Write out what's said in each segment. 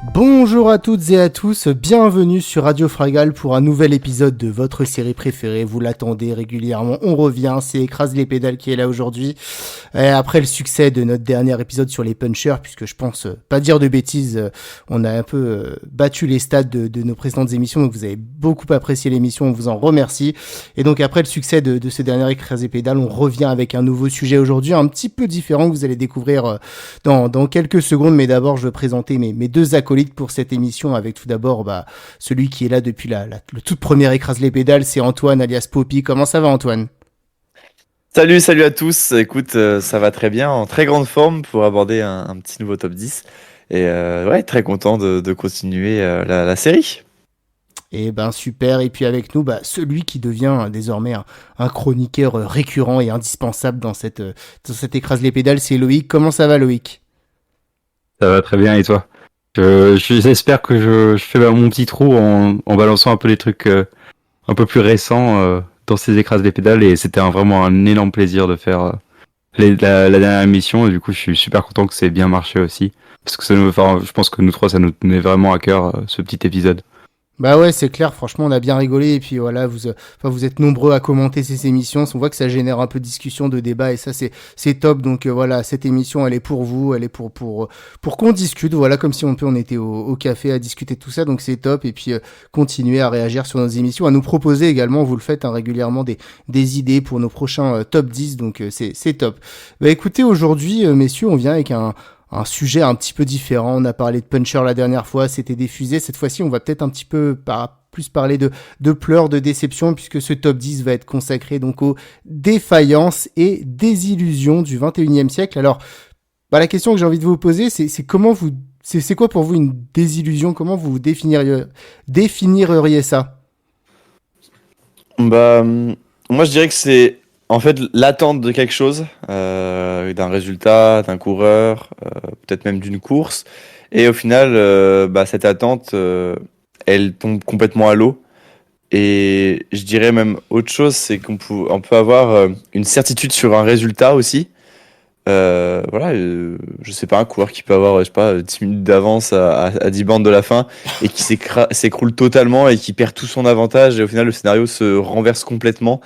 Bonjour à toutes et à tous, bienvenue sur Radio Fragal pour un nouvel épisode de votre série préférée, vous l'attendez régulièrement, on revient, c'est Écrase les pédales qui est là aujourd'hui, après le succès de notre dernier épisode sur les punchers, puisque je pense, pas dire de bêtises, on a un peu battu les stats de nos précédentes émissions, donc vous avez beaucoup apprécié l'émission, on vous en remercie, et donc après le succès de ce dernier Écrase les pédales, on revient avec un nouveau sujet aujourd'hui, un petit peu différent que vous allez découvrir dans quelques secondes, mais d'abord je veux présenter mes deux acolytes pour cette émission, avec tout d'abord celui qui est là depuis le toute première Écrase les pédales, c'est Antoine alias Poppy. Comment ça va, Antoine? Salut à tous. Écoute, ça va très bien, en très grande forme pour aborder un petit nouveau top 10. Et ouais, très content de continuer la série. Eh ben super, et puis avec nous, celui qui devient désormais un chroniqueur récurrent et indispensable dans cette Écrase les pédales, c'est Loïc. Comment ça va, Loïc? Ça va très bien, et toi? J'espère que je fais mon petit trou en balançant un peu les trucs un peu plus récents dans ces écrases des pédales, et c'était vraiment un énorme plaisir de faire la dernière émission, et du coup je suis super content que ça ait bien marché aussi, parce que je pense que nous trois ça nous tenait vraiment à cœur ce petit épisode. Bah ouais, c'est clair, franchement, on a bien rigolé, et puis voilà, vous êtes nombreux à commenter ces émissions, on voit que ça génère un peu de discussion, de débat, et ça, c'est top, donc voilà, cette émission, elle est pour vous, elle est pour qu'on discute, voilà, comme si on était au café à discuter de tout ça, donc c'est top, et puis continuez à réagir sur nos émissions, à nous proposer également, vous le faites régulièrement, des idées pour nos prochains top 10, donc c'est top. Bah écoutez, aujourd'hui, messieurs, on vient avec un sujet un petit peu différent. On a parlé de puncher la dernière fois, c'était des fusées. Cette fois-ci, on va peut-être un petit peu plus parler de pleurs, de déception, puisque ce top 10 va être consacré donc aux défaillances et désillusions du 21e siècle. Alors, la question que j'ai envie de vous poser, c'est comment c'est quoi pour vous une désillusion? Comment vous définiriez ça? Moi je dirais que c'est en fait l'attente de quelque chose, d'un résultat, d'un coureur, peut-être même d'une course. Et au final, cette attente, elle tombe complètement à l'eau. Et je dirais même autre chose, c'est on peut avoir une certitude sur un résultat aussi. Je sais pas, un coureur qui peut avoir, je sais pas, 10 minutes d'avance à 10 bandes de la fin et qui s'écroule totalement et qui perd tout son avantage et au final le scénario se renverse complètement.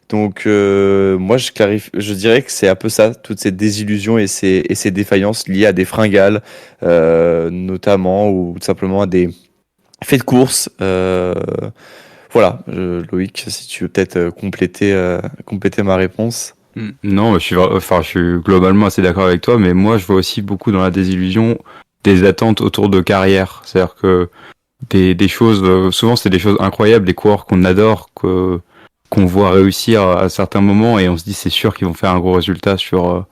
Donc moi je dirais que c'est un peu ça, toutes ces désillusions et ces défaillances liées à des fringales, notamment, ou tout simplement à des faits de course. Loïc, si tu veux peut-être compléter ma réponse. Non, je suis globalement assez d'accord avec toi, mais moi je vois aussi beaucoup dans la désillusion des attentes autour de carrière. C'est-à-dire que des choses, souvent c'est des choses incroyables, des coureurs qu'on adore, qu'on voit réussir à certains moments, et on se dit c'est sûr qu'ils vont faire un gros résultat sur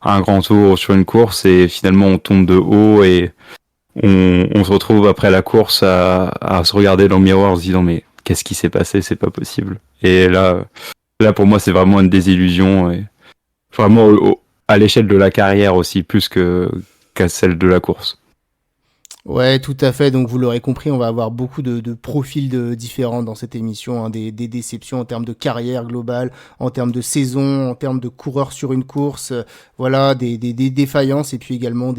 un grand tour, sur une course, et finalement on tombe de haut, et on se retrouve après la course à se regarder dans le miroir en se disant mais qu'est-ce qui s'est passé, c'est pas possible. Et là pour moi c'est vraiment une désillusion, et vraiment à l'échelle de la carrière aussi, plus qu'à celle de la course. Ouais, tout à fait. Donc, vous l'aurez compris, on va avoir beaucoup de profils différents dans cette émission, des déceptions en termes de carrière globale, en termes de saison, en termes de coureurs sur une course, voilà, des défaillances et puis également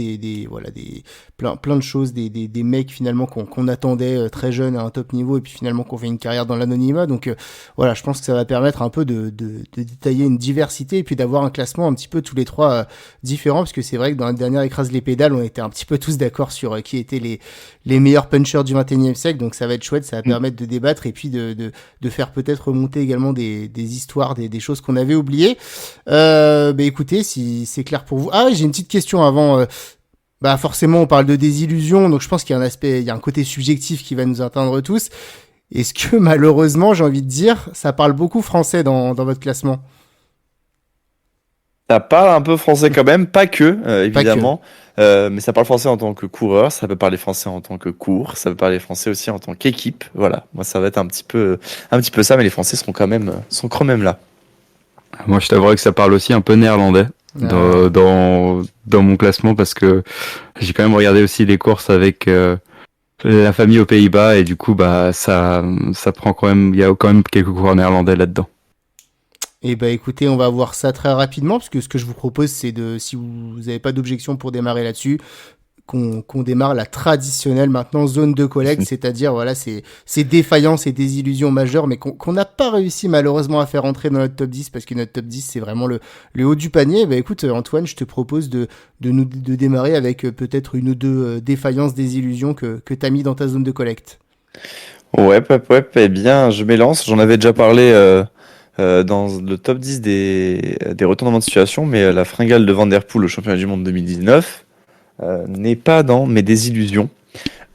plein de choses, des mecs finalement qu'on attendait très jeunes à un top niveau et puis finalement qu'on fait une carrière dans l'anonymat. Donc, voilà, je pense que ça va permettre un peu de détailler une diversité et puis d'avoir un classement un petit peu tous les trois différents, parce que c'est vrai que dans la dernière Écrase les pédales, on était un petit peu tous d'accord sur qui étaient les meilleurs punchers du 21e siècle, donc ça va être chouette, ça va permettre de débattre et puis de faire peut-être remonter également des histoires, des choses qu'on avait oubliées. Écoutez, si c'est clair pour vous. Ah, j'ai une petite question avant. Forcément, on parle de désillusion, donc je pense qu'il y a il y a un côté subjectif qui va nous atteindre tous. Est-ce que malheureusement, j'ai envie de dire, ça parle beaucoup français dans votre classement? Ça parle un peu français quand même, pas que, Pas que. évidemment, mais ça parle français en tant que coureur, ça peut parler français en tant que course, ça peut parler français aussi en tant qu'équipe. Voilà, moi ça va être un petit peu ça, mais les Français sont quand même là. Moi je t'avouerais que ça parle aussi un peu néerlandais Ah. dans mon classement, parce que j'ai quand même regardé aussi les courses avec la famille aux Pays-Bas, et du coup ça prend quand même, il y a quand même quelques coureurs néerlandais là-dedans. Et écoutez, on va voir ça très rapidement, parce que ce que je vous propose, c'est si vous n'avez pas d'objection pour démarrer là-dessus, qu'on démarre la traditionnelle maintenant zone de collecte, c'est-à-dire voilà ces défaillances et désillusions majeures, mais qu'on n'a pas réussi malheureusement à faire entrer dans notre top 10 parce que notre top 10 c'est vraiment le haut du panier. Bah écoute Antoine, je te propose de démarrer avec peut-être une ou deux défaillances, désillusions que t'as mis dans ta zone de collecte. Ouais, eh bien, je m'élance. J'en avais déjà parlé dans le top 10 des retournements de situation, mais la fringale de Van Der Poel au championnat du monde 2019 n'est pas dans mes désillusions.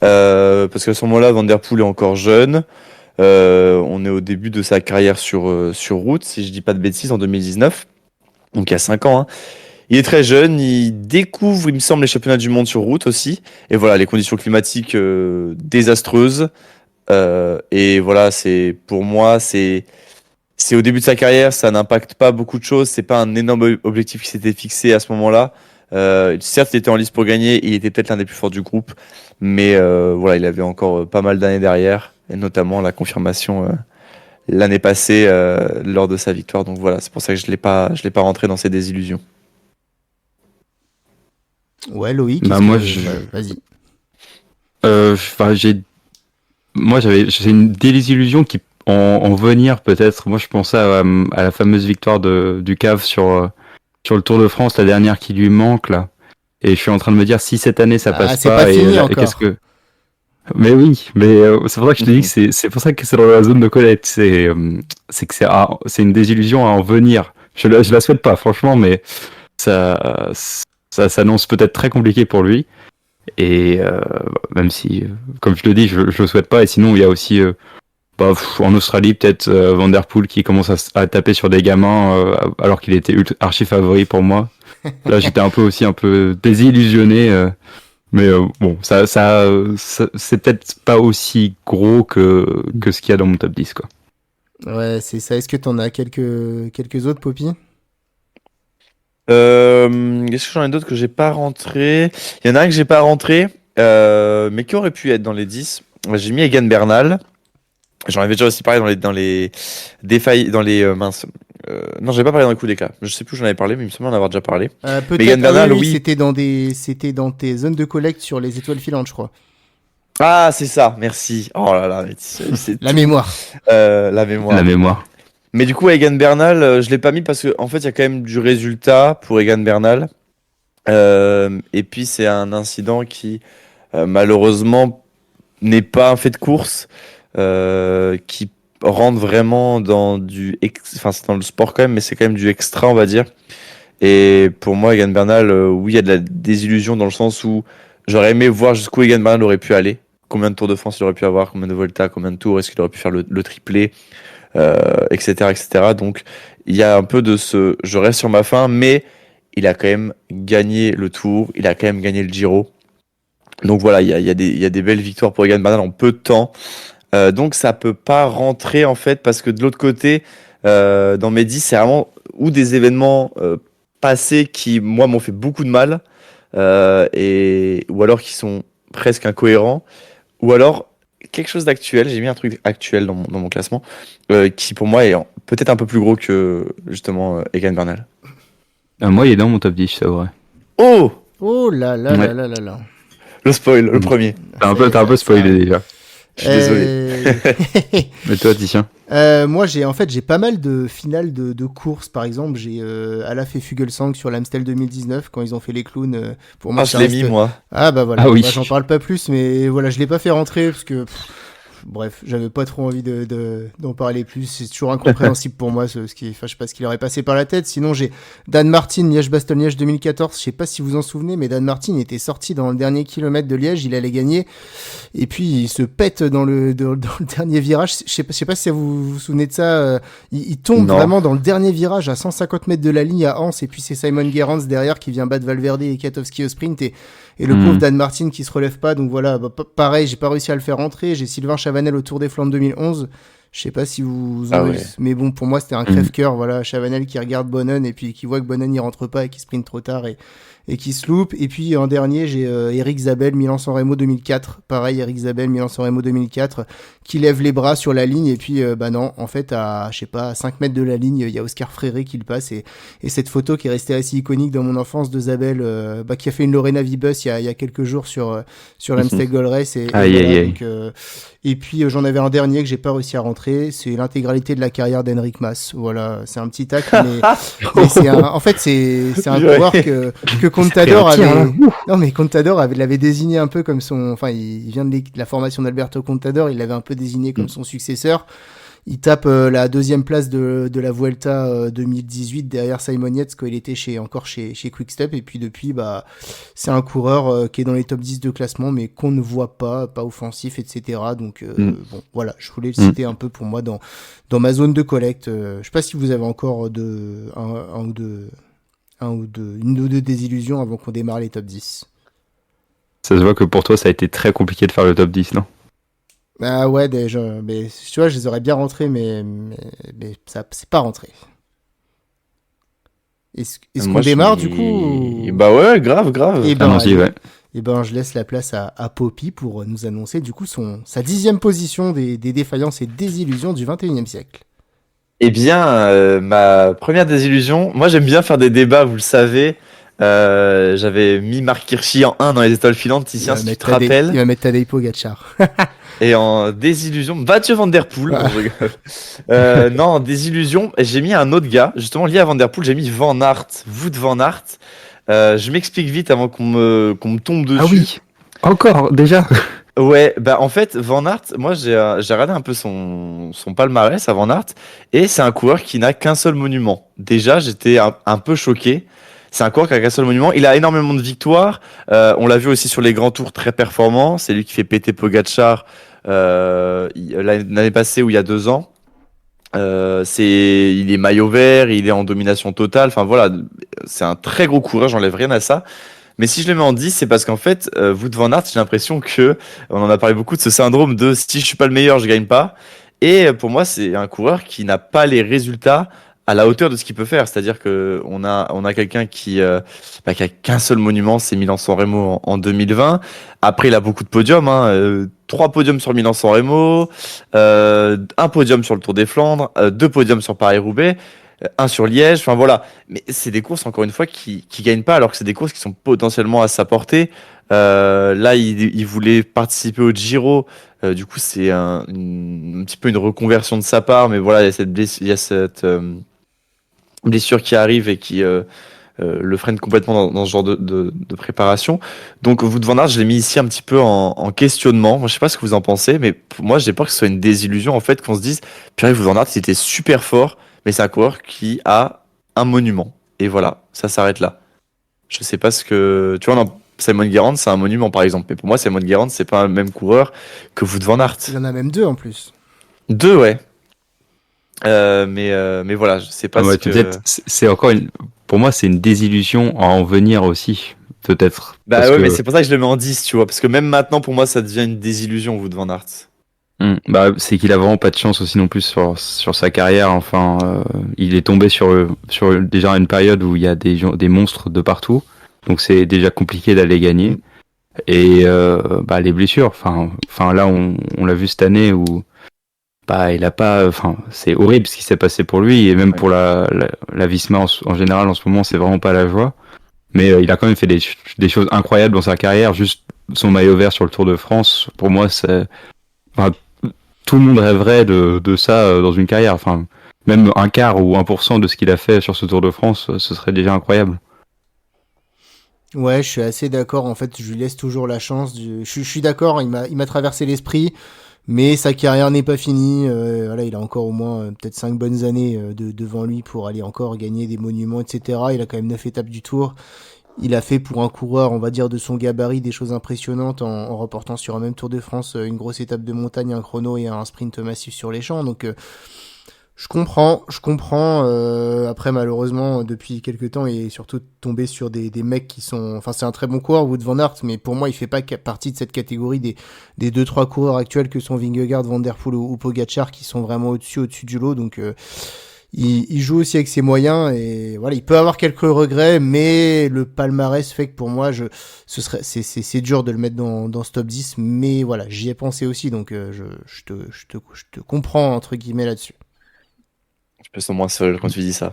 Parce qu'à ce moment-là, Van Der Poel est encore jeune. On est au début de sa carrière sur route, si je dis pas de bêtises, en 2019. Donc il y a 5 ans. Hein. Il est très jeune, il découvre, il me semble, les championnats du monde sur route aussi. Et voilà, les conditions climatiques désastreuses. Et voilà, pour moi, c'est au début de sa carrière, ça n'impacte pas beaucoup de choses. C'est pas un énorme objectif qui s'était fixé à ce moment-là. Certes, il était en lice pour gagner, il était peut-être l'un des plus forts du groupe, mais voilà, il avait encore pas mal d'années derrière, et notamment la confirmation l'année passée lors de sa victoire. Donc voilà, c'est pour ça que je l'ai pas rentré dans ces désillusions. Ouais, Loïc. Vas-y. J'ai une désillusion qui en venir peut-être. Moi, je pensais à la fameuse victoire du CAV sur le Tour de France, la dernière qui lui manque là. Et je suis en train de me dire si cette année ça passe c'est pas fini et encore. qu'est-ce que. Mais oui, mais c'est pour ça que je te dis que c'est pour ça que c'est dans la zone de collecte. C'est que c'est une désillusion à en venir. Je la souhaite pas franchement, mais ça s'annonce peut-être très compliqué pour lui. Et même si, comme je le dis, je le souhaite pas. Et sinon, il y a aussi en Australie peut-être Van Der Poel qui commence à taper sur des gamins alors qu'il était archi favori pour moi. Là, j'étais un peu désillusionné. Mais bon, ça c'est peut-être pas aussi gros que ce qu'il y a dans mon top 10 quoi. Ouais, c'est ça. Est-ce que t'en as quelques autres, Poppy? Est-ce que j'en ai d'autres que j'ai pas rentré? Il y en a un que j'ai pas rentré, mais qui aurait pu être dans les 10. J'ai mis Egan Bernal. J'en avais déjà aussi parlé dans les défailles, dans les minces. Non, j'avais pas parlé dans les coups d'éclat. Je sais plus où j'en avais parlé, mais il me semble en avoir déjà parlé. Peut-être. Egan Bernal, oui. oui. C'était dans tes zones de collecte sur les étoiles filantes, je crois. Ah, c'est ça. Merci. Oh là là, c'est La tout. mémoire. La mémoire. La mémoire. Mais du coup, Egan Bernal, je l'ai pas mis parce que en fait, il y a quand même du résultat pour Egan Bernal. Et puis, c'est un incident qui malheureusement n'est pas un fait de course, qui rentre vraiment dans enfin, c'est dans le sport quand même, mais c'est quand même du extra, on va dire. Et pour moi, Egan Bernal, oui, il y a de la désillusion dans le sens où j'aurais aimé voir jusqu'où Egan Bernal aurait pu aller. Combien de Tours de France il aurait pu avoir, combien de Volta, combien de tours, est-ce qu'il aurait pu faire le triplé, etc., etc. Donc, il y a un peu de je reste sur ma faim, mais il a quand même gagné le Tour, il a quand même gagné le Giro. Donc voilà, il y a des belles victoires pour Egan Bernal en peu de temps. Donc ça peut pas rentrer en fait, parce que de l'autre côté, dans mes 10, c'est vraiment ou des événements passés qui, moi, m'ont fait beaucoup de mal, ou alors qui sont presque incohérents, ou alors quelque chose d'actuel. J'ai mis un truc actuel dans mon classement, qui pour moi est peut-être un peu plus gros que justement Egan Bernal. Moi, il est dans mon top 10, c'est vrai. Oh! Oh là là Ouais. là là là. Le spoil, le premier. T'as un peu spoilé déjà. Je suis désolé. Mais toi, Titien? Moi, j'ai pas mal de finales de courses. Par exemple, j'ai Alaf et Fugelsang sur l'Amstel 2019 quand ils ont fait les clowns. Pour moi, Ah, je l'ai mis, moi. Ah bah voilà. Ah oui. Bah, j'en parle pas plus, mais voilà, je l'ai pas fait rentrer parce que bref, j'avais pas trop envie d'en parler plus. C'est toujours incompréhensible pour moi enfin, je sais pas ce qu'il aurait passé par la tête. Sinon, j'ai Dan Martin, Liège-Bastogne-Liège 2014. Je sais pas si vous en souvenez, mais Dan Martin était sorti dans le dernier kilomètre de Liège. Il allait gagner. Et puis, il se pète dans le dernier virage. Je sais pas si vous vous souvenez de ça. Il tombe vraiment dans le dernier virage à 150 mètres de la ligne à Anse. Et puis, c'est Simon Gerrans derrière qui vient battre Valverde et Katowski au sprint. Et le pauvre Dan Martin qui se relève pas. Donc voilà, pareil, j'ai pas réussi à le faire rentrer. J'ai Sylvain Chavanel au Tour des Flandres 2011. Je sais pas si vous en avez... Mais bon, pour moi, c'était un crève-cœur. Voilà, Chavanel qui regarde Bonnen et puis qui voit que Bonnen n'y rentre pas et qui sprint trop tard. et qui se loupe. Et puis en dernier, j'ai Eric Zabel, Milan-San Remo 2004. Pareil, Eric Zabel, Milan-San Remo 2004, qui lève les bras sur la ligne. Et puis, non, en fait, à 5 mètres de la ligne, il y a Oscar Freire qui le passe. Et cette photo qui est restée assez iconique dans mon enfance de Zabel, qui a fait une Lorena Vibus il y a quelques jours sur l'Amstel Gold Race. Et puis, j'en avais un dernier que j'ai pas réussi à rentrer. C'est l'intégralité de la carrière d'Henrik Mas. Voilà, c'est un petit tac, mais c'est un coureur que Contador avait. Non, mais Contador l'avait désigné un peu comme son. Enfin, il vient de la formation d'Alberto Contador. Il l'avait un peu désigné comme son successeur. Il tape la deuxième place de la Vuelta 2018 derrière Simon Yates quand il était encore chez Quick-Step. Et puis depuis, c'est un coureur qui est dans les top 10 de classement, mais qu'on ne voit pas offensif, etc. Donc bon, voilà, je voulais le citer un peu pour moi dans ma zone de collecte. Je sais pas si vous avez encore une ou deux désillusions avant qu'on démarre les top 10. Ça se voit que pour toi, ça a été très compliqué de faire le top 10, non? Ah ouais, déjà, mais tu vois, je les aurais bien rentrés, mais ça, c'est pas rentré. Est-ce qu'on démarre du coup Bah ouais, grave. Et Allons-y, ouais. Et je laisse la place à Poppy pour nous annoncer du coup sa 10e position des défaillances et désillusions du 21e siècle. Eh bien, ma première désillusion, moi j'aime bien faire des débats, vous le savez. J'avais mis Marc Hirschi en 1 dans les étoiles filantes, Titien, si tu te rappelles. Il va mettre Tadej Pogacar. Et en désillusion, Mathieu Van Der Poel. Non, je rigole. Non, en désillusion, j'ai mis un autre gars, justement lié à Van Der Poel, j'ai mis Van Aert, Wout Van Aert. Je m'explique vite avant qu'on me tombe dessus. Ah oui, encore, déjà. Ouais, en fait, Van Aert, moi j'ai regardé un peu son palmarès à Van Aert, et c'est un coureur qui n'a qu'un seul monument. Déjà, j'étais un peu choqué. C'est un coureur qui a qu'un seul monument. Il a énormément de victoires. On l'a vu aussi sur les grands tours très performants. C'est lui qui fait péter Pogacar l'année passée ou il y a 2 ans. Il est maillot vert, il est en domination totale. Enfin voilà, c'est un très gros coureur, j'enlève rien à ça. Mais si je le mets en 10, c'est parce qu'en fait, Wout van Aert, j'ai l'impression que, on en a parlé beaucoup de ce syndrome de si je suis pas le meilleur, je gagne pas. Et pour moi, c'est un coureur qui n'a pas les résultats à la hauteur de ce qu'il peut faire. C'est-à-dire que on a quelqu'un qui a qu'un seul monument, c'est Milan-San Remo en 2020. Après, il a beaucoup de podiums, 3 podiums sur Milan-San Remo, un podium sur le Tour des Flandres, 2 podiums sur Paris-Roubaix. 1 sur Liège, enfin voilà. Mais c'est des courses, encore une fois, qui gagnent pas, alors que c'est des courses qui sont potentiellement à sa portée. Là, il voulait participer au Giro. Du coup, c'est un petit peu une reconversion de sa part. Mais voilà, il y a cette blessure qui arrive et qui le freine complètement dans ce genre de préparation. Donc, Wout van Aert, je l'ai mis ici un petit peu en questionnement. Moi, je sais pas ce que vous en pensez, mais pour moi, j'ai peur que ce soit une désillusion, en fait, qu'on se dise, purée, Wout van Aert, il était super fort, mais c'est un coureur qui a un monument. Et voilà, ça s'arrête là. Je sais pas ce que... Tu vois, non, Simon Gerrans, c'est un monument, par exemple. Mais pour moi, Simon Gerrans, c'est pas le même coureur que Wout van Aert. Il y en a même 2 en plus. 2, ouais. Mais voilà, je sais pas ce que... Peut-être, c'est encore pour moi, c'est une désillusion à en venir aussi, peut-être. Bah ouais, mais c'est pour ça que je le mets en 10, tu vois. Parce que même maintenant, pour moi, ça devient une désillusion, Wout van Aert. C'est qu'il a vraiment pas de chance aussi non plus sur sa carrière. Enfin, il est tombé sur déjà une période où il y a des monstres de partout, donc c'est déjà compliqué d'aller gagner. Et les blessures. Enfin là, on l'a vu cette année où il a pas. Enfin, c'est horrible ce qui s'est passé pour lui et même pour la Visma en général en ce moment, c'est vraiment pas la joie. Mais il a quand même fait des choses incroyables dans sa carrière. Juste son maillot vert sur le Tour de France, pour moi, c'est. Enfin, tout le monde rêverait de ça dans une carrière. Enfin, même 1/4 ou 1% de ce qu'il a fait sur ce Tour de France, ce serait déjà incroyable. Ouais, je suis assez d'accord. En fait, je lui laisse toujours la chance. Je suis d'accord, il m'a traversé l'esprit, mais sa carrière n'est pas finie. Voilà, il a encore au moins peut-être 5 bonnes années devant lui pour aller encore gagner des monuments, etc. Il a quand même 9 étapes du Tour. Il a fait pour un coureur, on va dire, de son gabarit, des choses impressionnantes en remportant sur un même Tour de France une grosse étape de montagne, un chrono et un sprint massif sur les champs. Donc je comprends. Après, malheureusement, depuis quelques temps, il est surtout tombé sur des mecs qui sont... Enfin, c'est un très bon coureur, Wout van Aert, mais pour moi, il fait pas partie de cette catégorie des 2-3 coureurs actuels que sont Vingegaard, Van Der Poel ou Pogacar, qui sont vraiment au-dessus du lot. Donc il joue aussi avec ses moyens et voilà, il peut avoir quelques regrets, mais le palmarès fait que pour moi, c'est dur de le mettre dans ce top 10, mais voilà, j'y ai pensé aussi, donc je te comprends entre guillemets là-dessus. Je peux être moins seul quand tu dis ça.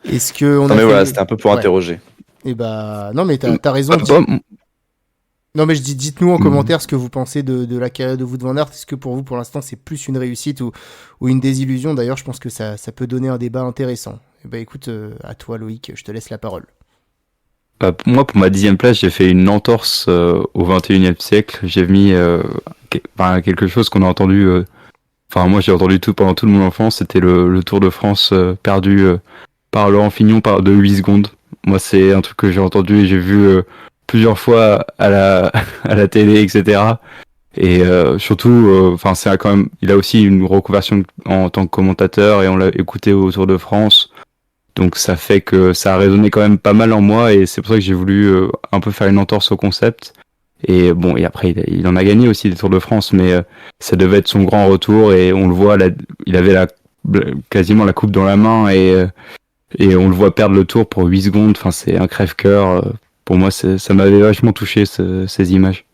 Est-ce que on Non a mais voilà, fait... c'était un peu pour Ouais. interroger. Et bah non, mais t'as raison. Bah, Non, mais je dis, dites-nous en Mhm. commentaire ce que vous pensez de la carrière de Wout van Aert. Est-ce que pour vous, pour l'instant, c'est plus une réussite ou une désillusion? D'ailleurs, je pense que ça peut donner un débat intéressant. Et bah écoute, à toi Loïc, je te laisse la parole. Moi, pour ma 10e place, j'ai fait une entorse au 21e siècle. J'ai mis quelque chose qu'on a entendu. Enfin, moi, j'ai entendu tout pendant toute mon enfance. C'était le Tour de France perdu par Laurent Fignon de 8 secondes. Moi, c'est un truc que j'ai entendu et j'ai vu plusieurs fois à la à la télé, etc. Et surtout, enfin, c'est quand même. Il a aussi une reconversion en tant que commentateur et on l'a écouté au Tour de France. Donc ça fait que ça a résonné quand même pas mal en moi et c'est pour ça que j'ai voulu un peu faire une entorse au concept. Et bon, et après il en a gagné aussi des Tours de France, mais ça devait être son grand retour et on le voit, il avait quasiment la coupe dans la main et on le voit perdre le Tour pour 8 secondes. Enfin, c'est un crève-cœur. Pour moi, ça m'avait vachement touché ces images.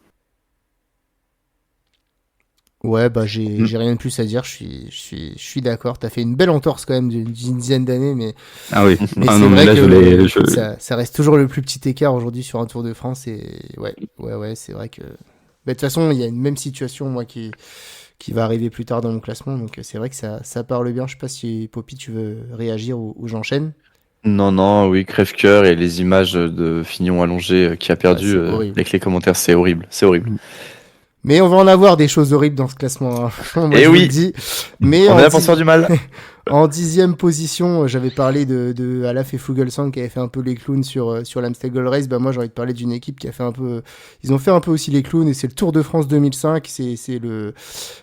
Ouais, bah Mm. j'ai rien de plus à dire. Je suis d'accord. T'as fait une belle entorse quand même d'une dizaine d'années, Ah oui. mais Ah c'est non, mais vrai là que ça reste toujours le plus petit écart aujourd'hui sur un Tour de France. Et ouais, c'est vrai que. Bah, de toute façon, il y a une même situation moi qui va arriver plus tard dans mon classement. Donc c'est vrai que ça parle bien. Je sais pas si Poppy tu veux réagir ou j'enchaîne. Non, non, oui, crève-cœur et les images de Fignon allongé qui a Ouais, perdu c'est horrible. avec les commentaires, c'est horrible, c'est horrible. Mais on va en avoir des choses horribles dans ce classement, hein. Moi Et je vous le oui, dis. Mais on en est là pour se faire du mal. En 10e position, j'avais parlé de Alaf et Fuglsang qui avaient fait un peu les clowns sur l'Amstel Gold Race. Bah moi, j'ai envie de parler d'une équipe qui a fait un peu. Ils ont fait un peu aussi les clowns et c'est le Tour de France 2005. C'est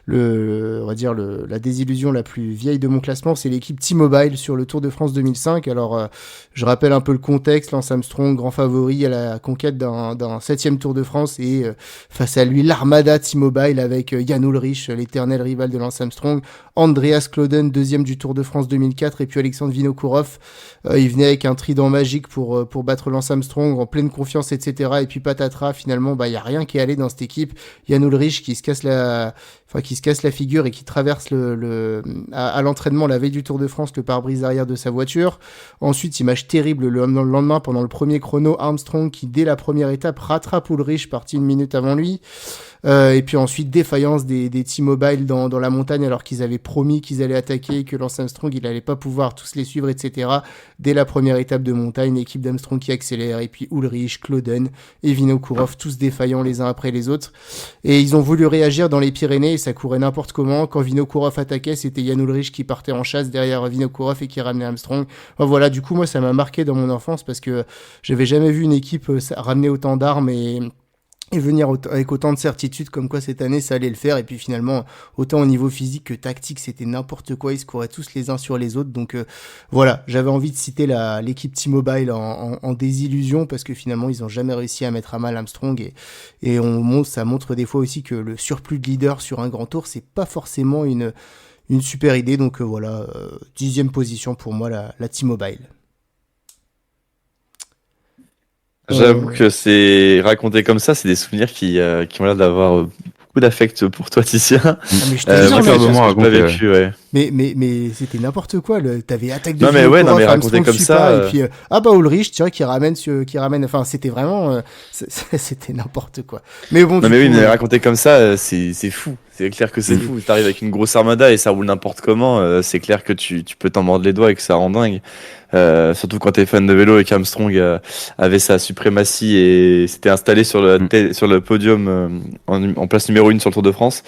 on va dire la désillusion la plus vieille de mon classement. C'est l'équipe T-Mobile sur le Tour de France 2005. Alors, je rappelle un peu le contexte. Lance Armstrong, grand favori à la conquête d'un 7e Tour de France et face à lui l'armada T-Mobile avec Jan Ullrich, l'éternel rival de Lance Armstrong, Andreas Klöden, deuxième du Tour de France 2004, et puis Alexandre Vinokourov. Il venait avec un trident magique pour battre Lance Armstrong en pleine confiance, etc. Et puis patatras, finalement, bah, y a rien qui est allé dans cette équipe. Jan Ullrich qui se casse la figure et qui traverse à l'entraînement la veille du Tour de France le pare-brise arrière de sa voiture. Ensuite, image terrible le lendemain pendant le premier chrono, Armstrong qui dès la première étape rattrape Ullrich parti une minute avant lui. Et puis ensuite défaillance des T-Mobile dans la montagne alors qu'ils avaient promis qu'ils allaient attaquer, que Lance Armstrong il allait pas pouvoir tous les suivre, etc. Dès la première étape de montagne, l'équipe d'Armstrong qui accélère et puis Ullrich, Klöden et Vinokourov tous défaillants les uns après les autres. Et ils ont voulu réagir dans les Pyrénées et ça courait n'importe comment. Quand Vinokourov attaquait, c'était Jan Ullrich qui partait en chasse derrière Vinokourov et qui ramenait Armstrong. Enfin, voilà, du coup moi ça m'a marqué dans mon enfance parce que j'avais jamais vu une équipe ramener autant d'armes et venir avec autant de certitude comme quoi cette année ça allait le faire. Et puis finalement, autant au niveau physique que tactique, c'était n'importe quoi. Ils se couraient tous les uns sur les autres. Donc voilà, j'avais envie de citer l'équipe T-Mobile en désillusion parce que finalement, ils ont jamais réussi à mettre à mal Armstrong. Et ça montre des fois aussi que le surplus de leader sur un grand tour, c'est pas forcément une super idée. Donc voilà, 10e position pour moi, la T-Mobile. J'avoue que c'est raconté comme ça, c'est des souvenirs qui ont l'air d'avoir beaucoup d'affect pour toi, Ticia. Ah, mais je te C'est jure, Moi, super c'est de des choses moi que j'ai pas raconter. vécu, ouais. mais c'était n'importe quoi. T'avais attaque de Non, mais ouais, non, Vinokourov, mais raconté Armstrong comme suit ça, pas, et puis ah bah Ulrich, tiens, qui ramène. Enfin, c'était vraiment, c'était n'importe quoi. Mais bon, Non, du mais oui, coup, mais raconté comme ça, c'est fou. C'est clair que c'est fou. T'arrives avec une grosse armada et ça roule n'importe comment. C'est clair que tu peux t'en mordre les doigts et que ça rend dingue. Surtout quand t'es fan de vélo et qu'Armstrong avait sa suprématie et s'était installé sur sur le podium en place numéro 1 sur le Tour de France.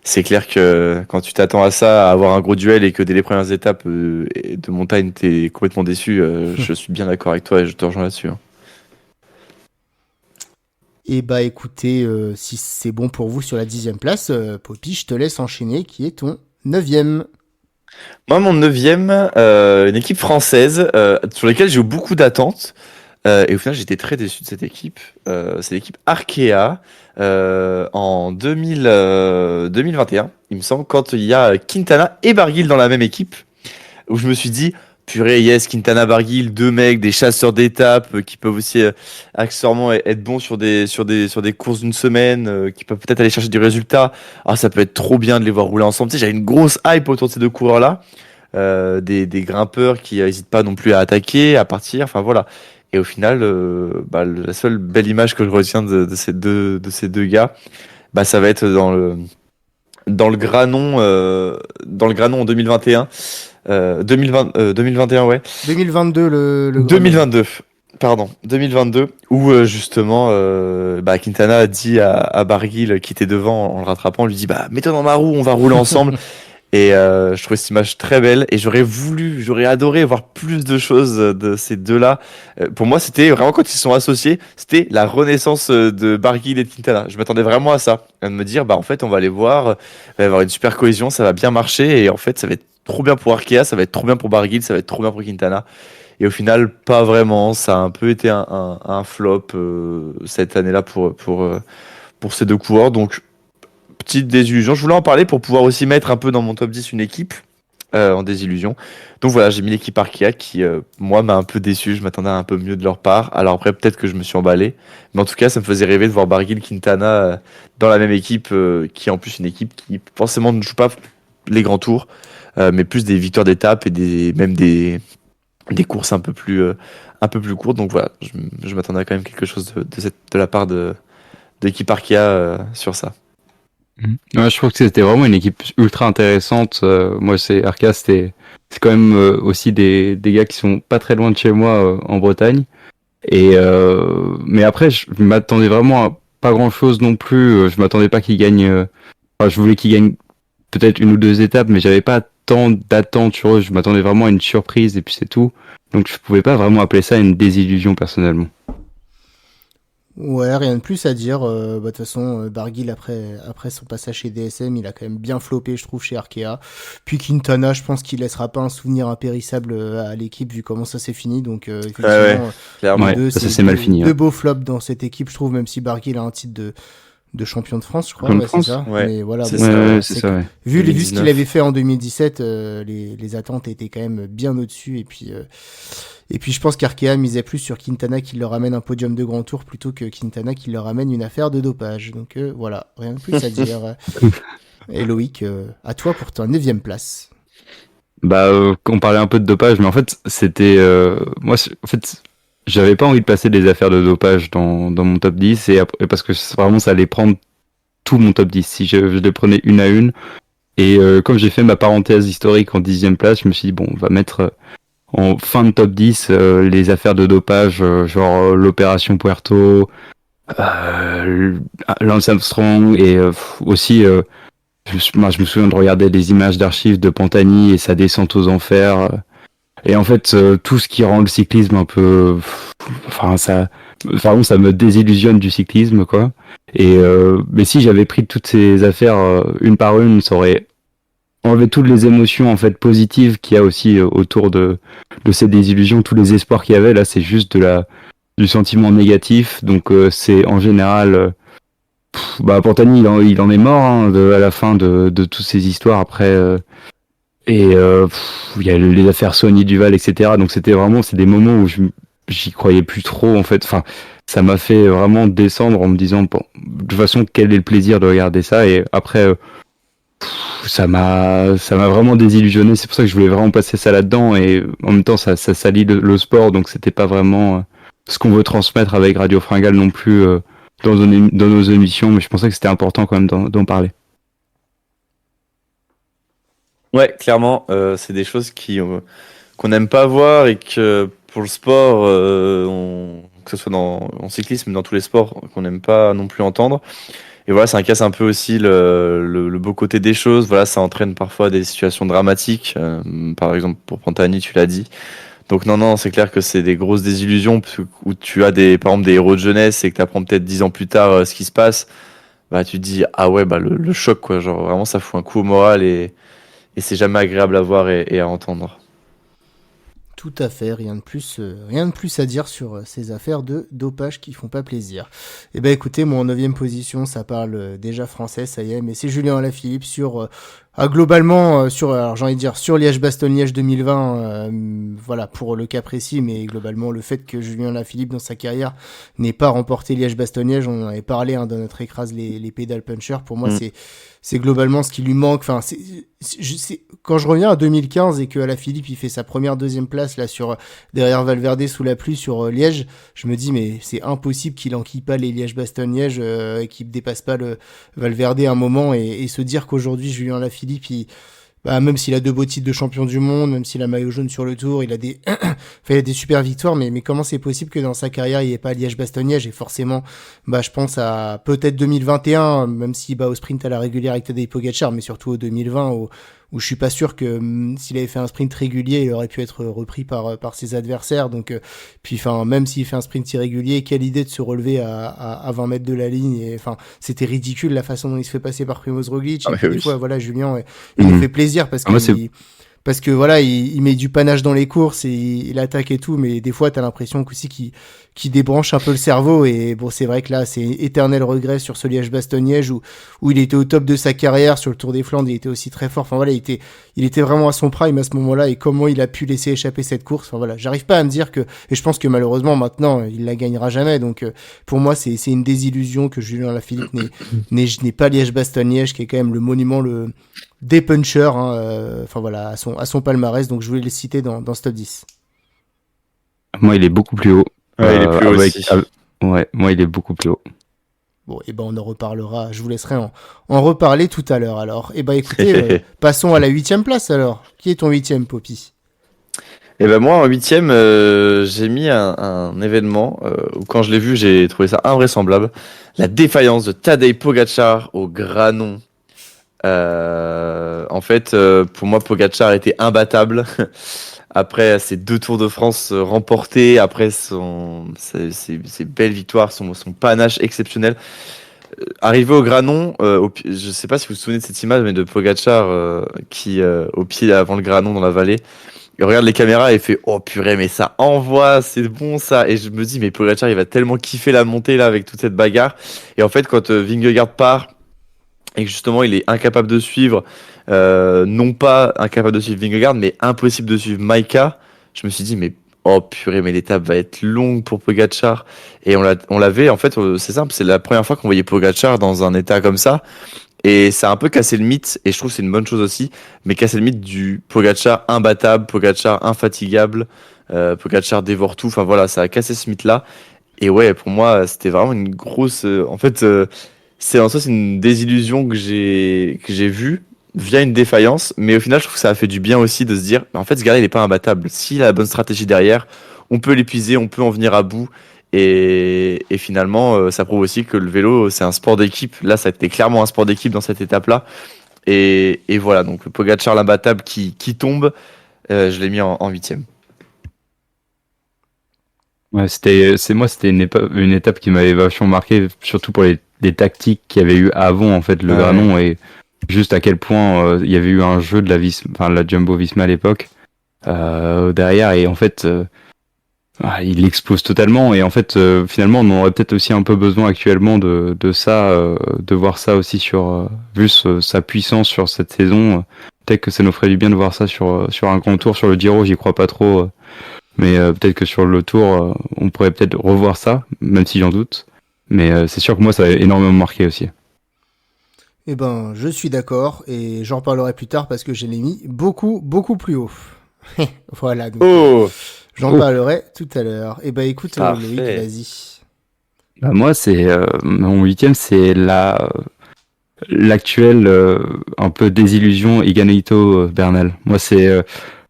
C'est clair que quand tu t'attends à ça, à avoir un gros duel et que dès les premières étapes de montagne, t'es complètement déçu, je suis bien d'accord avec toi et je te rejoins là-dessus. Hein. et bah écoutez, si c'est bon pour vous sur la 10e place, Poppy, je te laisse enchaîner, qui est ton 9e. Moi, mon neuvième, une équipe française sur laquelle j'ai eu beaucoup d'attentes. Et au final, j'étais très déçu de cette équipe. C'est l'équipe Arkea en 2021, il me semble, quand il y a Quintana et Barguil dans la même équipe. où je me suis dit, purée, yes, Quintana Barguil, deux mecs, des chasseurs d'étapes qui peuvent aussi accessoirement être bons sur des courses d'une semaine, qui peuvent peut-être aller chercher du résultat. Ah, ça peut être trop bien de les voir rouler ensemble. Tu sais, j'avais une grosse hype autour de ces deux coureurs-là, des grimpeurs qui n'hésitent pas non plus à attaquer, à partir. Enfin voilà. Et au final, la seule belle image que je retiens de ces deux gars, bah, ça va être dans le Granon en 2021. 2021, ouais. 2022, le 2022, pardon, 2022, où justement, Quintana a dit à Barguil, qui était devant en le rattrapant, lui dit, bah, mets-toi dans ma roue, on va rouler ensemble. Et je trouvais cette image très belle et j'aurais adoré voir plus de choses de ces deux-là. Pour moi, c'était vraiment quand ils se sont associés, c'était la renaissance de Barguil et de Quintana. Je m'attendais vraiment à ça, à me dire, bah en fait, on va les voir, il va y avoir une super cohésion, ça va bien marcher et en fait, ça va être trop bien pour Arkea, ça va être trop bien pour Barguil, ça va être trop bien pour Quintana. Et au final, pas vraiment. Ça a un peu été un flop cette année-là pour ces deux coureurs. Donc, petite désillusion. Je voulais en parler pour pouvoir aussi mettre un peu dans mon top 10 une équipe en désillusion. Donc voilà, j'ai mis l'équipe Arkea qui, moi, m'a un peu déçu. Je m'attendais à un peu mieux de leur part. Alors après, peut-être que je me suis emballé. Mais en tout cas, ça me faisait rêver de voir Barguil, Quintana dans la même équipe, qui est en plus une équipe qui forcément ne joue pas les grands tours, mais plus des victoires d'étape et même des courses un peu plus courtes. Donc voilà, je m'attendais à quand même quelque chose de la part de l'équipe Arkea sur ça. Ouais, je trouve que c'était vraiment une équipe ultra intéressante. Moi, Arkea, c'est quand même aussi des gars qui sont pas très loin de chez moi en Bretagne. Mais après, je m'attendais vraiment à pas grand chose non plus. Je m'attendais pas qu'ils gagnent. Enfin, je voulais qu'ils gagnent peut-être une ou deux étapes, mais j'avais pas tant d'attentes sur eux. Je m'attendais vraiment à une surprise et puis c'est tout. Donc je pouvais pas vraiment appeler ça une désillusion personnellement. Ouais, rien de plus à dire. De toute façon, Barguil, après son passage chez DSM, il a quand même bien floppé, je trouve, chez Arkea. Puis Quintana, je pense qu'il laissera pas un souvenir impérissable à l'équipe, vu comment ça s'est fini. Donc, effectivement, clairement. les deux, ça s'est mal fini. Deux beaux flops dans cette équipe, je trouve, même si Barguil a un titre de champion de France, je crois. Champion de C'est France, ça. ouais. Mais voilà, C'est bon, ça, c'est ça, ouais. vu ce 2019. qu'il avait fait en 2017, les attentes étaient quand même bien au-dessus. Et puis je pense qu'Arkea misait plus sur Quintana qui leur amène un podium de grand tour plutôt que Quintana qui leur amène une affaire de dopage. Donc voilà, rien de plus à dire. Et Loïc, à toi pour ta 9e place. On parlait un peu de dopage, mais en fait, c'était en fait, j'avais pas envie de placer des affaires de dopage dans mon top 10 et parce que vraiment ça allait prendre tout mon top 10 si je les prenais une à une. Et comme j'ai fait ma parenthèse historique en 10e place, je me suis dit bon, on va mettre en fin de top 10 les affaires de dopage, genre l'opération Puerto, Lance Armstrong et aussi je me souviens de regarder des images d'archives de Pantani et sa descente aux enfers. Et en fait, tout ce qui rend le cyclisme un peu, ça me désillusionne du cyclisme, quoi. Et mais si j'avais pris toutes ces affaires une par une, ça aurait enlevé toutes les émotions en fait positives qu'il y a aussi autour de ces désillusions, tous les espoirs qu'il y avait. Là, c'est juste du sentiment négatif. Donc c'est en général, Pantani, il en est mort hein, à la fin de toutes ces histoires après. Il y a les affaires Sony Duval, etc. Donc c'est des moments où j'y croyais plus trop en fait. Enfin, ça m'a fait vraiment descendre en me disant bon, de toute façon quel est le plaisir de regarder ça. Et après ça m'a vraiment désillusionné. C'est pour ça que je voulais vraiment passer ça là-dedans et en même temps ça salit le sport. Donc c'était pas vraiment ce qu'on veut transmettre avec Radio Fringale non plus dans nos émissions. Mais je pensais que c'était important quand même d'en parler. Ouais, clairement, c'est des choses qu'on n'aime pas voir et que pour le sport, que ce soit en cyclisme, mais dans tous les sports, qu'on n'aime pas non plus entendre. Et voilà, ça casse un peu aussi le beau côté des choses. Voilà, ça entraîne parfois des situations dramatiques. Par exemple, pour Pantani, tu l'as dit. Donc non, c'est clair que c'est des grosses désillusions où tu as par exemple des héros de jeunesse et que tu apprends peut-être 10 ans plus tard ce qui se passe. Bah, tu te dis, ah ouais, le choc, quoi. Genre, vraiment, ça fout un coup au moral et c'est jamais agréable à voir et à entendre. Tout à fait, rien de plus à dire sur ces affaires de dopage qui font pas plaisir. Eh ben écoutez, moi en 9e position, ça parle déjà français, ça y est, mais c'est Julien Alaphilippe sur Globalement, alors j'ai envie de dire sur Liège-Bastogne-Liège 2020, voilà pour le cas précis, mais globalement le fait que Julien Lafilippe dans sa carrière n'ait pas remporté Liège-Bastogne-Liège, on en avait parlé dans notre écrase les pédales puncher. Pour moi, c'est globalement ce qui lui manque. Enfin, quand je reviens à 2015 et que Alaphilippe il fait sa deuxième place là sur derrière Valverde sous la pluie sur Liège, je me dis mais c'est impossible qu'il enquille pas les Liège-Bastogne-Liège et qu'il dépasse pas le Valverde à un moment et se dire qu'aujourd'hui Julien Lafilippe même s'il a 2 beaux titres de champion du monde, même s'il a maillot jaune sur le tour, il a des il a des super victoires, mais comment c'est possible que dans sa carrière il n'y ait pas Liège-Bastogne-Liège? Et forcément, je pense à peut-être 2021, même s'il bat au sprint à la régulière avec Tadej Pogacar, mais surtout au 2020 où je suis pas sûr que s'il avait fait un sprint régulier, il aurait pu être repris par ses adversaires. Donc puis même s'il fait un sprint irrégulier, quelle idée de se relever à 20 mètres de la ligne. Et c'était ridicule la façon dont il se fait passer par Primož Roglic. Et puis, des fois voilà, Julien il nous fait plaisir parce que voilà, il met du panache dans les courses et il attaque et tout, mais des fois t'as l'impression qu'aussi qu'il débranche un peu le cerveau. Et bon, c'est vrai que là c'est éternel regret sur ce Liège-Bastogne-Liège où il était au top de sa carrière. Sur le Tour des Flandres il était aussi très fort. Enfin voilà, il était vraiment à son prime à ce moment-là, et comment il a pu laisser échapper cette course. Enfin voilà, j'arrive pas à me dire que, et je pense que malheureusement maintenant il la gagnera jamais. Donc pour moi c'est une désillusion que Julien Lafilippe n'est pas Liège-Bastogne-Liège, qui est quand même le monument des punchers, enfin voilà, à son palmarès. Donc je voulais le citer dans ce top 10. Moi, il est beaucoup plus haut. Ouais, il est plus haut aussi. Ouais, moi, il est beaucoup plus haut. Bon, et on en reparlera. Je vous laisserai en reparler tout à l'heure. Alors, écoutez, passons à la 8e place alors. Qui est ton 8e, Poppy? Moi, en 8e, j'ai mis un événement où quand je l'ai vu, j'ai trouvé ça invraisemblable. La défaillance de Tadej Pogacar au Granon. En fait, pour moi, Pogacar était imbattable. Après ces 2 Tours de France remportés, après ses belles victoires, son panache exceptionnel. Arrivé au Granon, je sais pas si vous vous souvenez de cette image, mais de Pogacar qui, au pied avant le Granon dans la vallée, il regarde les caméras et il fait oh purée, mais ça envoie, c'est bon ça. Et je me dis, mais Pogacar, il va tellement kiffer la montée là avec toute cette bagarre. Et en fait, quand Vingegaard part et que justement il est incapable de suivre, non pas incapable de suivre Vingegaard, mais impossible de suivre Maïka, je me suis dit, mais oh purée, mais l'étape va être longue pour Pogacar. Et on l'avait, en fait, c'est simple, c'est la première fois qu'on voyait Pogacar dans un état comme ça. Et ça a un peu cassé le mythe, et je trouve que c'est une bonne chose aussi, mais cassé le mythe du Pogacar imbattable, Pogacar infatigable, Pogacar dévore tout. Enfin voilà, ça a cassé ce mythe-là. Et ouais, pour moi, c'était vraiment une grosse. En fait, c'est en soi, c'est une désillusion que j'ai vue via une défaillance, mais au final, je trouve que ça a fait du bien aussi de se dire, en fait, ce gars-là, il est pas imbattable. S'il a la bonne stratégie derrière, on peut l'épuiser, on peut en venir à bout. Et finalement, ça prouve aussi que le vélo, c'est un sport d'équipe. Là, ça a été clairement un sport d'équipe dans cette étape-là. Et voilà, donc le Pogacar l'imbattable qui tombe, je l'ai mis en 8e. Ouais, c'était une étape qui m'avait vachement marqué, surtout pour les tactiques qu'il y avait eu avant en fait le Granon, et juste à quel point il y avait eu un jeu de la Jumbo Visma à l'époque derrière, et en fait il explose totalement. Et en fait finalement on aurait peut-être aussi un peu besoin actuellement de ça, de voir ça aussi sur vu sa puissance sur cette saison. Peut-être que ça nous ferait du bien de voir ça sur un grand tour. Sur le Giro, j'y crois pas trop. Mais peut-être que sur le tour, on pourrait peut-être revoir ça, même si j'en doute. Mais c'est sûr que moi, ça a énormément marqué aussi. Je suis d'accord, et j'en parlerai plus tard parce que je l'ai mis beaucoup, beaucoup plus haut. Voilà, donc j'en parlerai tout à l'heure. Écoute, Loïc, vas-y. Moi, c'est mon 8e, c'est l'actuelle un peu désillusion Egan Bernal. Moi, c'est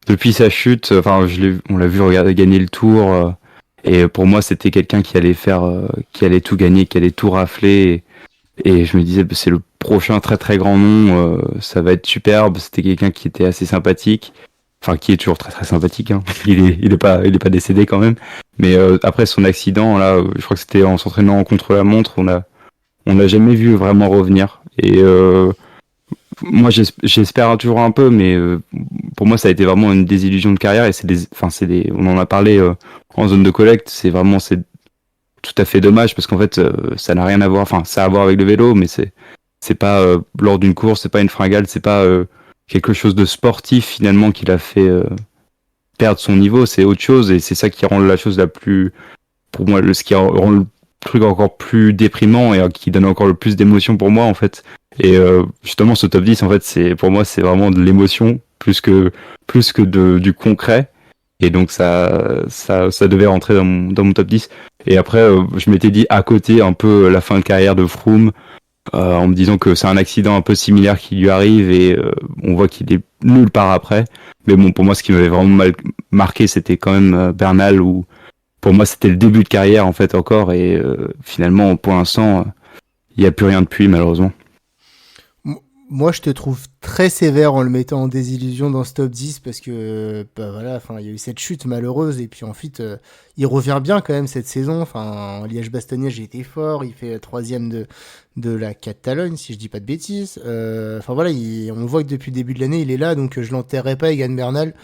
depuis sa chute, on l'a vu gagner le Tour, et pour moi c'était quelqu'un qui allait tout gagner, qui allait tout rafler, et je me disais c'est le prochain très très grand nom, ça va être superbe. C'était quelqu'un qui était assez sympathique, enfin qui est toujours très très sympathique, hein. Il est pas décédé quand même, mais après son accident là, je crois que c'était en s'entraînant contre la montre, on l'a jamais vu vraiment revenir. Et moi, j'espère toujours un peu, mais pour moi, ça a été vraiment une désillusion de carrière, et on en a parlé en zone de collecte. C'est tout à fait dommage parce qu'en fait, ça n'a rien à voir. Enfin, ça a à voir avec le vélo, mais c'est pas lors d'une course, c'est pas une fringale, c'est pas quelque chose de sportif finalement qui l'a fait perdre son niveau. C'est autre chose et c'est ça qui rend la chose la plus, pour moi, ce qui rend le truc encore plus déprimant et qui donne encore le plus d'émotion pour moi en fait. Et justement, ce top 10, en fait, pour moi, c'est vraiment de l'émotion plus que du concret. Et donc ça devait rentrer dans mon top 10. Et après, je m'étais dit à côté un peu la fin de carrière de Froome, en me disant que c'est un accident un peu similaire qui lui arrive et on voit qu'il est nulle part après. Mais bon, pour moi, ce qui m'avait vraiment mal marqué, c'était quand même Bernal, où pour moi, c'était le début de carrière en fait encore. Et finalement, pour l'instant, il n'y a plus rien depuis, malheureusement. Moi, je te trouve très sévère en le mettant en désillusion dans ce top 10 parce que, bah voilà, enfin, il y a eu cette chute malheureuse et puis ensuite, il revient bien quand même cette saison. Enfin, en Liège-Bastogne-Liège, il était fort, il fait troisième de la Catalogne, si je dis pas de bêtises. Enfin voilà, on voit que depuis le début de l'année, il est là, donc je l'enterrerai pas, Egan Bernal.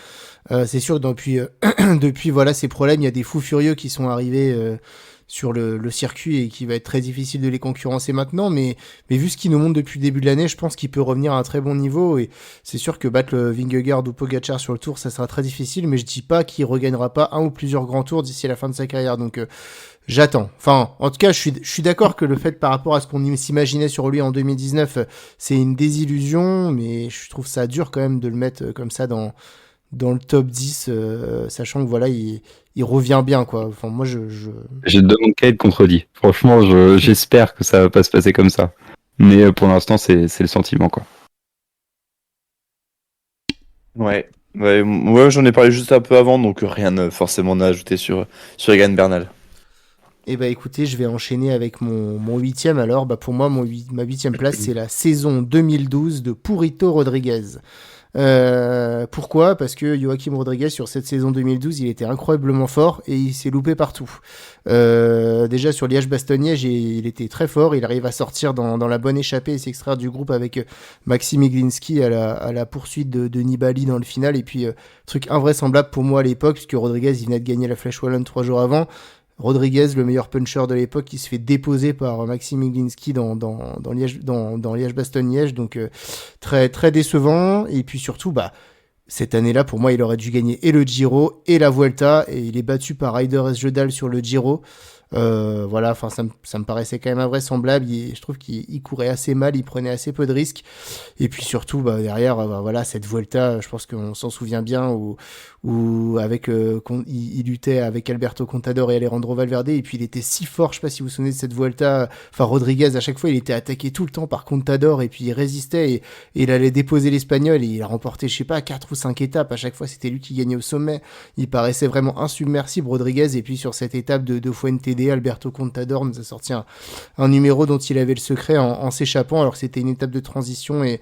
C'est sûr que depuis voilà ces problèmes, il y a des fous furieux qui sont arrivés. Sur le circuit et qui va être très difficile de les concurrencer maintenant, mais vu ce qu'il nous montre depuis le début de l'année, je pense qu'il peut revenir à un très bon niveau et c'est sûr que battre le Vingegaard ou Pogacar sur le tour, ça sera très difficile, mais je dis pas qu'il regagnera pas un ou plusieurs grands tours d'ici la fin de sa carrière, donc j'attends. Enfin, en tout cas, je suis d'accord que le fait par rapport à ce qu'on s'imaginait sur lui en 2019, c'est une désillusion, mais je trouve ça dur quand même de le mettre comme ça dans le top 10, sachant que voilà, il revient bien, quoi. Enfin, moi, je... Je te demande qu'à être contredit. Franchement, j'espère que ça va pas se passer comme ça. Mais pour l'instant, c'est le sentiment, quoi. Ouais, j'en ai parlé juste un peu avant, donc rien forcément à ajouter sur Egan Bernal. Eh bah écoutez, je vais enchaîner avec mon huitième alors. Bah pour moi, ma huitième place, c'est la saison 2012 de Purito Rodriguez. Pourquoi? Parce que Joachim Rodriguez sur cette saison 2012, il était incroyablement fort et il s'est loupé partout. Déjà sur Liège-Bastogne-Liège, il était très fort. Il arrive à sortir dans la bonne échappée et s'extraire du groupe avec Maxime Iglinski à la poursuite de Nibali dans le final. Et puis truc invraisemblable pour moi à l'époque, puisque Rodriguez il venait de gagner la Flèche Wallonne 3 jours avant. Rodriguez, le meilleur puncher de l'époque, qui se fait déposer par Maxime Iglinski dans Liège-Bastogne-Liège, donc très très décevant. Et puis surtout, bah cette année-là, pour moi, il aurait dû gagner et le Giro et la Vuelta, et il est battu par Ryder Esjedal sur le Giro. Voilà, enfin ça me paraissait quand même invraisemblable. Je trouve qu'il courait assez mal, il prenait assez peu de risques. Et puis surtout, bah, derrière, voilà, cette Vuelta, je pense qu'on s'en souvient bien, où avec il luttait avec Alberto Contador et Alejandro Valverde, et puis il était si fort, je sais pas si vous vous souvenez de cette Vuelta. Enfin, Rodriguez, à chaque fois, il était attaqué tout le temps par Contador, et puis il résistait, et il allait déposer l'Espagnol, et il a remporté, je sais pas, 4 ou 5 étapes. À chaque fois, c'était lui qui gagnait au sommet. Il paraissait vraiment insubmersible, Rodriguez. Et puis sur cette étape de Fuentd, Alberto Contador nous a sorti un numéro dont il avait le secret en s'échappant, alors que c'était une étape de transition. Et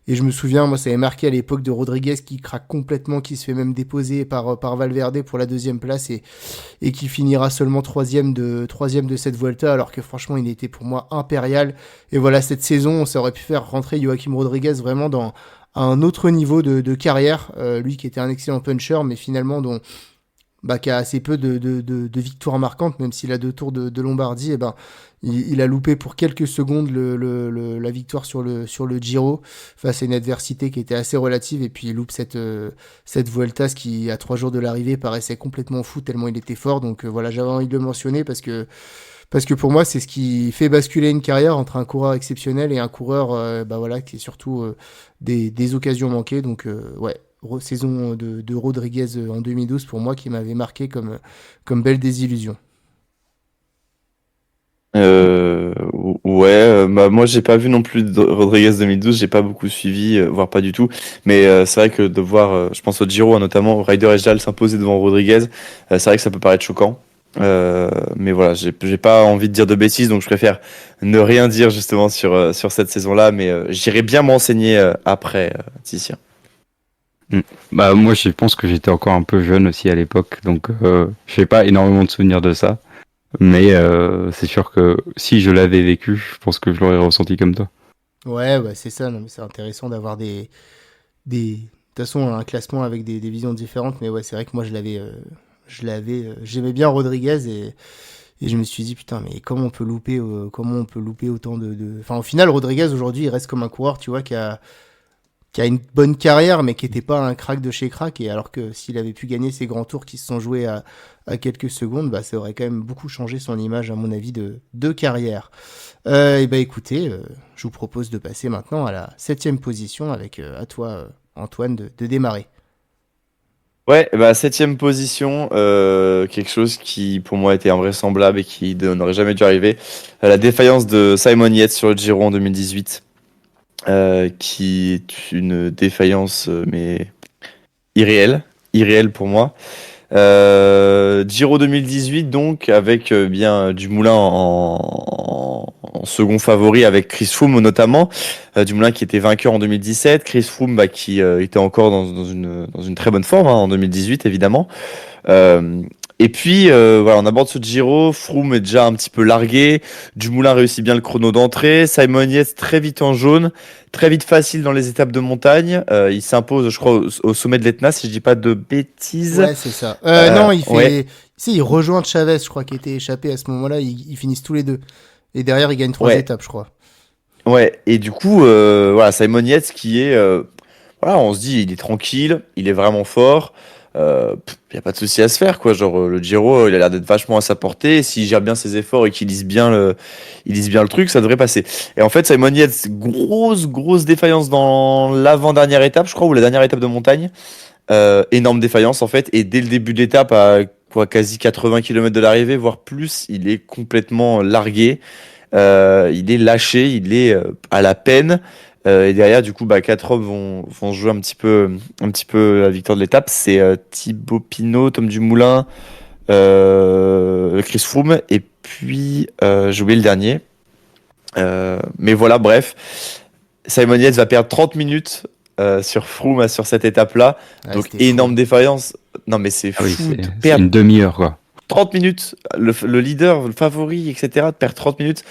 je me souviens, moi, ça avait marqué à l'époque de Rodriguez qui craque complètement, qui se fait même déposer par Valverde pour la deuxième place et qui finira seulement troisième de cette Vuelta, alors que franchement, il était pour moi impérial. Et voilà, cette saison, ça aurait pu faire rentrer Joachim Rodriguez vraiment dans un autre niveau de carrière. Lui qui était un excellent puncher, mais finalement qui a assez peu de victoires marquantes, même s'il a 2 tours de Lombardie, et ben il a loupé pour quelques secondes la victoire sur le Giro face à une adversité qui était assez relative, et puis il loupe cette Vuelta, ce qui à 3 jours de l'arrivée paraissait complètement fou tellement il était fort. Donc voilà, j'avais envie de le mentionner parce que pour moi c'est ce qui fait basculer une carrière entre un coureur exceptionnel et un coureur voilà, qui est surtout des occasions manquées. Donc ouais, saison de Rodriguez en 2012 pour moi, qui m'avait marqué comme belle désillusion. Bah, moi j'ai pas vu non plus de Rodriguez 2012, j'ai pas beaucoup suivi, voire pas du tout. Mais c'est vrai que de voir, je pense au Giro notamment, Ryder Esjedal s'imposer devant Rodriguez, c'est vrai que ça peut paraître choquant. Mais voilà, j'ai pas envie de dire de bêtises, donc je préfère ne rien dire justement sur cette saison-là. Mais j'irai bien me renseigner après, Titien. Bah moi je pense que j'étais encore un peu jeune aussi à l'époque, donc j'ai pas énormément de souvenirs de ça. Mais c'est sûr que si je l'avais vécu, je pense que je l'aurais ressenti comme toi. Ouais, bah c'est ça. Non, mais c'est intéressant d'avoir de toute façon un classement avec des visions différentes. Mais ouais, c'est vrai que moi j'aimais bien Rodriguez, et je me suis dit putain, mais comment on peut louper autant enfin au final Rodriguez aujourd'hui il reste comme un coureur, tu vois, qui a qui a une bonne carrière, mais qui n'était pas un crack de chez crack. Et alors que s'il avait pu gagner ces grands tours qui se sont joués à quelques secondes, bah, ça aurait quand même beaucoup changé son image, à mon avis, de carrière. Et bah écoutez, je vous propose de passer maintenant à la 7e position avec à toi, Antoine, de démarrer. Ouais, bah, 7e position, quelque chose qui pour moi était invraisemblable et qui n'aurait jamais dû arriver. La défaillance de Simon Yates sur le Giro en 2018, qui est une défaillance mais irréelle pour moi. Giro 2018 donc avec bien Dumoulin en second favori avec Chris Froome notamment. Dumoulin qui était vainqueur en 2017, Chris Froome bah, qui était encore dans une très bonne forme en 2018 évidemment. Euh, et puis voilà, on aborde ce Giro, Froome est déjà un petit peu largué, Dumoulin réussit bien le chrono d'entrée, Simon Yates très vite en jaune, très vite facile dans les étapes de montagne, il s'impose je crois au sommet de l'Etna si je dis pas de bêtises. Ouais, c'est ça. Non, il fait. Ouais. Si, il rejoint Chavez, je crois, qui était échappé à ce moment-là. Ils finissent tous les deux. Et derrière, il gagne 3 Ouais. étapes, je crois. Ouais, et du coup, voilà, Simon Yates qui est, voilà, on se dit, il est tranquille, il est vraiment fort, il y a pas de souci à se faire, quoi. Genre, le Giro, il a l'air d'être vachement à sa portée. S'il gère bien ses efforts et qu'il lise bien le truc, ça devrait passer. Et en fait, Simon Yates, grosse défaillance dans l'avant-dernière étape, je crois, ou la dernière étape de montagne. Énorme défaillance, en fait. Et dès le début de l'étape, à quoi, quasi 80 km de l'arrivée, voire plus, il est complètement largué. Il est lâché, il est à la peine. Et derrière, du coup, bah, 4 hommes vont jouer un petit peu la victoire de l'étape. C'est Thibaut Pinot, Tom Dumoulin, Chris Froome, et puis j'ai oublié le dernier. Mais voilà, bref. Simon Yates va perdre 30 minutes sur Froome sur cette étape-là. Ouais, Donc c'était énorme fou. défaillance. Non mais c'est Ah oui, fou de c'est perdre une demi-heure, quoi. 30 minutes. Le leader, le favori, etc. de perdre 30 minutes.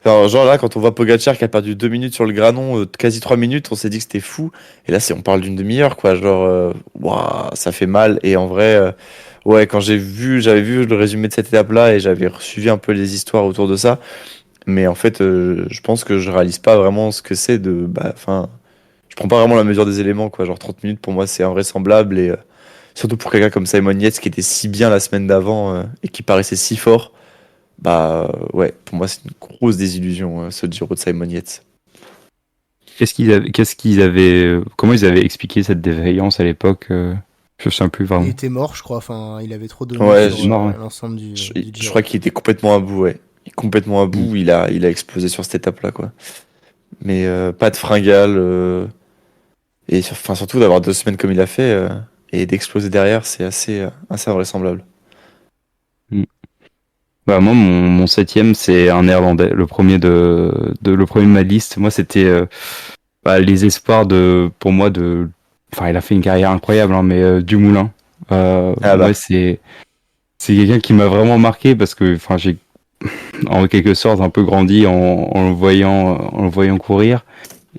Alors, genre là, quand on voit Pogacar qui a perdu 2 minutes sur le Granon, quasi 3 minutes, on s'est dit que c'était fou. Et là, on parle d'une demi-heure, quoi. Genre, ouah, ça fait mal. Et en vrai, ouais, quand j'avais vu le résumé de cette étape-là et j'avais suivi un peu les histoires autour de ça. Mais en fait, je pense que je réalise pas vraiment ce que c'est de, bah, enfin, je prends pas vraiment la mesure des éléments, quoi. Genre 30 minutes pour moi, c'est invraisemblable et surtout pour quelqu'un comme Simon Yates qui était si bien la semaine d'avant et qui paraissait si fort. Bah ouais, pour moi c'est une grosse désillusion ce Giro de Simon Yates. Comment ils avaient expliqué cette défaillance à l'époque? Je ne sais plus Il vraiment. était mort, je crois. Enfin, il avait trop donné Ouais, sur mort, ouais. l'ensemble du je Giro. crois qu'il était complètement à bout, ouais. Complètement à bout, il a explosé sur cette étape-là, quoi. Mais pas de fringale et enfin surtout d'avoir 2 semaines comme il a fait et d'exploser derrière, c'est assez invraisemblable. Mm. Bah moi mon septième c'est un Néerlandais, le premier de ma liste. Moi c'était les espoirs pour moi enfin il a fait une carrière incroyable hein, mais Dumoulin. Ah Ouais bah, c'est quelqu'un qui m'a vraiment marqué parce que enfin j'ai en quelque sorte un peu grandi en le voyant courir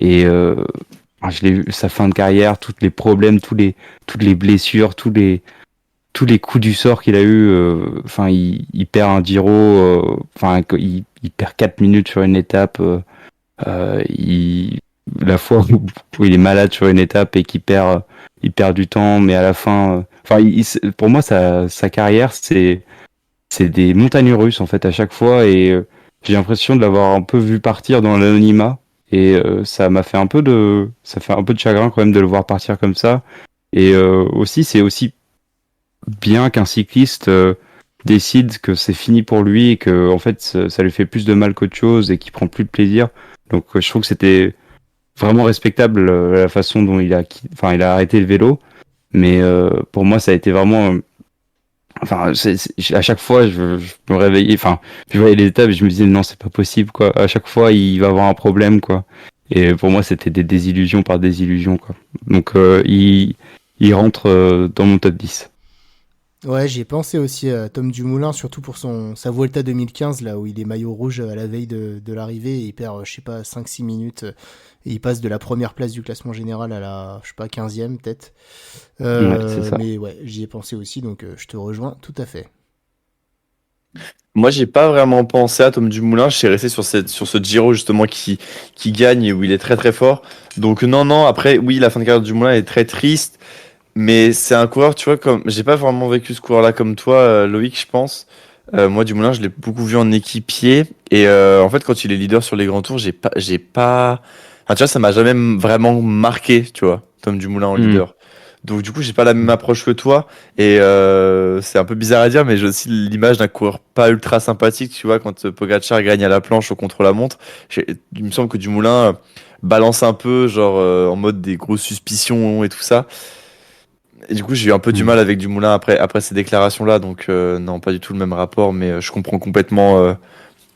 et je l'ai vu sa fin de carrière, tous les problèmes, toutes les blessures, tous les coups du sort qu'il a eu, enfin, il perd un Giro, enfin, il perd 4 minutes sur une étape, la fois où il est malade sur une étape et il perd du temps, mais à la fin, enfin, pour moi, sa carrière, c'est des montagnes russes, en fait, à chaque fois, et j'ai l'impression de l'avoir un peu vu partir dans l'anonymat, et ça fait un peu de chagrin quand même de le voir partir comme ça, et c'est aussi bien qu'un cycliste décide que c'est fini pour lui et que en fait ça lui fait plus de mal qu'autre chose et qu'il prend plus de plaisir. Donc je trouve que c'était vraiment respectable la façon dont il a arrêté le vélo. Mais pour moi ça a été vraiment à chaque fois je me réveillais, enfin je voyais les étapes et je me disais non c'est pas possible quoi. À chaque fois il va avoir un problème quoi. Et pour moi c'était des désillusions par désillusions quoi. Donc il rentre dans mon top 10. Ouais, j'y ai pensé aussi à Tom Dumoulin, surtout pour sa Vuelta 2015, là où il est maillot rouge à la veille de l'arrivée, et il perd, je sais pas, 5-6 minutes, et il passe de la première place du classement général à la, je sais pas, 15e peut-être. Ouais, c'est ça. Mais ouais, j'y ai pensé aussi, donc je te rejoins tout à fait. moi j'ai pas vraiment pensé à Tom Dumoulin, je suis resté sur ce Giro justement qui gagne et où il est très très fort. Donc non, après, oui, la fin de carrière du Moulin est très triste, mais c'est un coureur, tu vois, comme j'ai pas vraiment vécu ce coureur-là comme toi, Loïc, je pense. Moi, Dumoulin, je l'ai beaucoup vu en équipier, et en fait, quand il est leader sur les grands tours, j'ai pas, enfin, tu vois, ça m'a jamais vraiment marqué, tu vois, Tom Dumoulin en Hmm. leader. Donc du coup, j'ai pas la même approche que toi, et c'est un peu bizarre à dire, mais j'ai aussi l'image d'un coureur pas ultra sympathique, tu vois, quand Pogacar gagne à la planche au contre-la-montre. Il me semble que Dumoulin balance un peu, genre en mode des grosses suspicions et tout ça. Et du coup, j'ai eu un peu du Hmm. mal avec Dumoulin après ces déclarations-là, donc non, pas du tout le même rapport, mais je comprends complètement,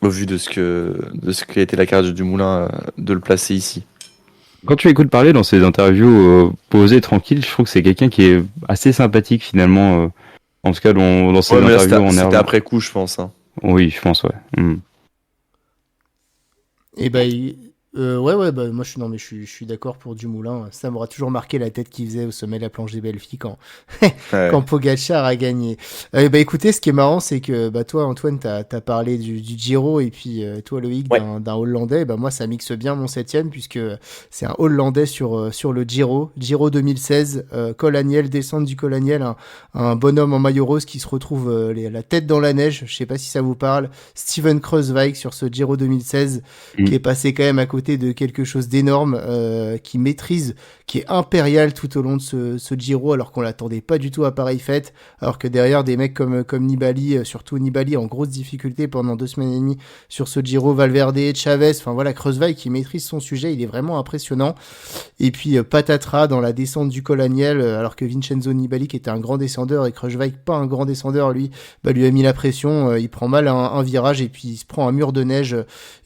au vu de ce qu'a été la carrière de Dumoulin, de le placer ici. Quand tu écoutes parler dans ces interviews posées, tranquilles, je trouve que c'est quelqu'un qui est assez sympathique finalement. En tout cas, dans ces Ouais, mais là, interviews en c'était herbe. après coup, je pense. Hein. Oui, je pense, ouais. Hmm. Et bah, ouais, bah, moi, non, mais je suis d'accord pour Dumoulin. Ça m'aura toujours marqué la tête qu'il faisait au sommet de la planche des belles filles quand Ouais. Pogacar a gagné. Bah, écoutez, ce qui est marrant, c'est que, bah, toi, Antoine, t'as parlé du Giro, et puis, toi, Loïc, Ouais. d'un Hollandais. Bah, moi, ça mixe bien mon septième, puisque c'est un Hollandais sur le Giro 2016, Col Aniel, descente du Col Aniel, un bonhomme en maillot rose qui se retrouve la tête dans la neige. Je sais pas si ça vous parle. Steven Kruijswijk sur ce Giro 2016, qui est Hmm. passé quand même à côté de quelque chose d'énorme, qui maîtrise, qui est impérial tout au long de ce Giro, alors qu'on l'attendait pas du tout à pareille fête, alors que derrière des mecs comme Nibali, surtout Nibali en grosse difficulté pendant 2 semaines et demie sur ce Giro, Valverde, Chavez, enfin voilà, Kruijswijk qui maîtrise son sujet, il est vraiment impressionnant. Et puis patatras dans la descente du Col Aniel, alors que Vincenzo Nibali, qui était un grand descendeur, et Kruijswijk pas un grand descendeur, lui, bah, lui a mis la pression, il prend mal un virage, et puis il se prend un mur de neige,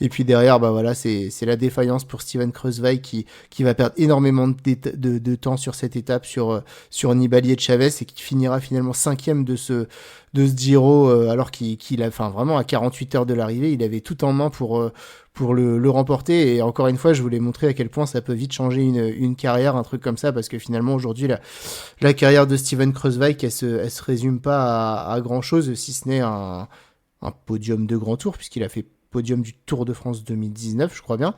et puis derrière, bah voilà, c'est la défaillance pour Steven Kruijswijk qui va perdre énormément de temps sur cette étape, sur Nibali et Chavez, et qui finira finalement cinquième de ce Giro, alors qu'il a, enfin vraiment à 48 heures de l'arrivée, il avait tout en main pour le remporter. Et encore une fois, je voulais montrer à quel point ça peut vite changer une carrière, un truc comme ça, parce que finalement aujourd'hui la carrière de Steven Kruijswijk, elle se résume pas à grand chose, si ce n'est un podium de grand tour, puisqu'il a fait podium du Tour de France 2019, je crois bien.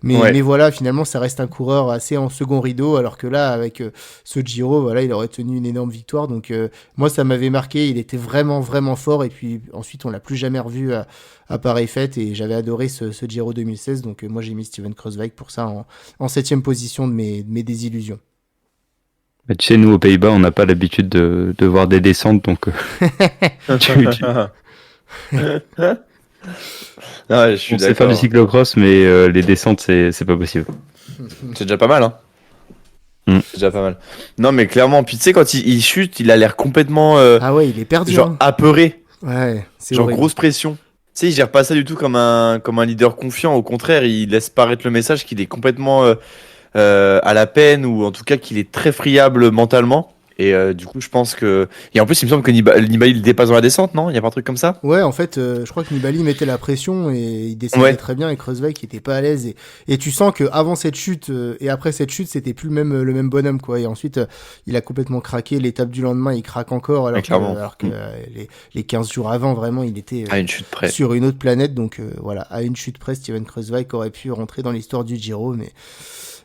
Mais Ouais. voilà, finalement, ça reste un coureur assez en second rideau, alors que là, avec ce Giro, voilà, il aurait tenu une énorme victoire. Donc, moi, ça m'avait marqué. Il était vraiment, vraiment fort. Et puis, ensuite, on l'a plus jamais revu à pareille fête. Et j'avais adoré ce Giro 2016. Donc, moi, j'ai mis Steven Kruijswijk pour ça en 7e position de mes désillusions. Bah, tu sais, nous, aux Pays-Bas, on n'a pas l'habitude de voir des descentes, donc Ouais, je suis on sait faire du d'accord. cyclocross, mais les descentes, c'est pas possible. C'est déjà pas mal, hein. Mm. C'est déjà pas mal. Non, mais clairement, puis tu sais, quand il chute, il a l'air complètement, Ah ouais, il est perdu, genre, hein. apeuré, Ouais, c'est genre, horrible. grosse pression. Tu sais, il gère pas ça du tout comme un leader confiant. Au contraire, il laisse paraître le message qu'il est complètement à la peine, ou en tout cas qu'il est très friable mentalement. Et du coup, je pense que. Et en plus, il me semble que Nibali il dépasse dans la descente, non? Il y a pas un truc comme ça? Ouais, en fait, je crois que Nibali mettait la pression et il descendait Ouais, très bien, et Kruijswijk qui était pas à l'aise, et tu sens que avant cette chute et après cette chute, c'était plus le même bonhomme, quoi. Et ensuite, il a complètement craqué. L'étape du lendemain, il craque encore, ouais, alors que clairement. alors que les 15 jours avant, vraiment, il était À une chute près. sur une autre planète. Donc voilà, à une chute près, Steven Kruijswijk aurait pu rentrer dans l'histoire du Giro,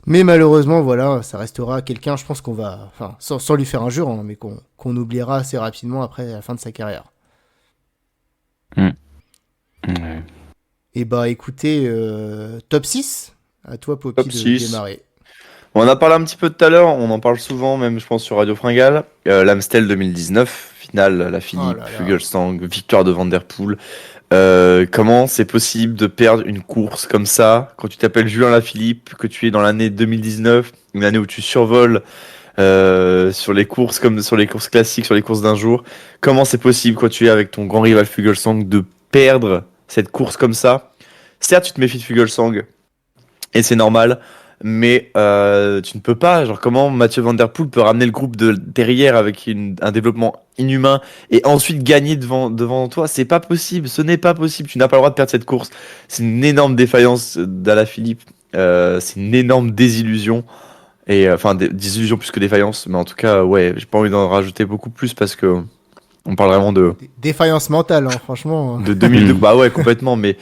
mais malheureusement, voilà, ça restera quelqu'un, je pense qu'on va, enfin, sans lui faire injure, hein, mais qu'on oubliera assez rapidement après la fin de sa carrière. Mm. Ouais. Et bah écoutez, top 6, à toi Poppy Top de 6. démarrer. On en a parlé un petit peu tout à l'heure, on en parle souvent, même je pense sur Radio Fringale. L'Amstel 2019, finale, la Oh Philippe, là là. Fuglsang, victoire de Van Der Poel. Comment c'est possible de perdre une course comme ça quand tu t'appelles Julien Lafilippe, que tu es dans l'année 2019, une année où tu survoles sur les courses comme sur les courses classiques, sur les courses d'un jour. Comment c'est possible quand tu es avec ton grand rival Fuglsang de perdre cette course comme ça? Certes, tu te méfies de Fuglsang et c'est normal, mais tu ne peux pas. Genre, comment Mathieu Van Der Poel peut ramener le groupe derrière avec un développement inhumain et ensuite gagner devant toi? C'est pas possible. Ce n'est pas possible. Tu n'as pas le droit de perdre cette course. C'est une énorme défaillance d'Alaphilippe. C'est une énorme désillusion. Et enfin, désillusion plus que défaillance. Mais en tout cas, ouais, j'ai pas envie d'en rajouter beaucoup plus parce que on parle vraiment de, Défaillance mentale, hein, franchement. de 2002. Mm. Bah ouais, complètement. Mais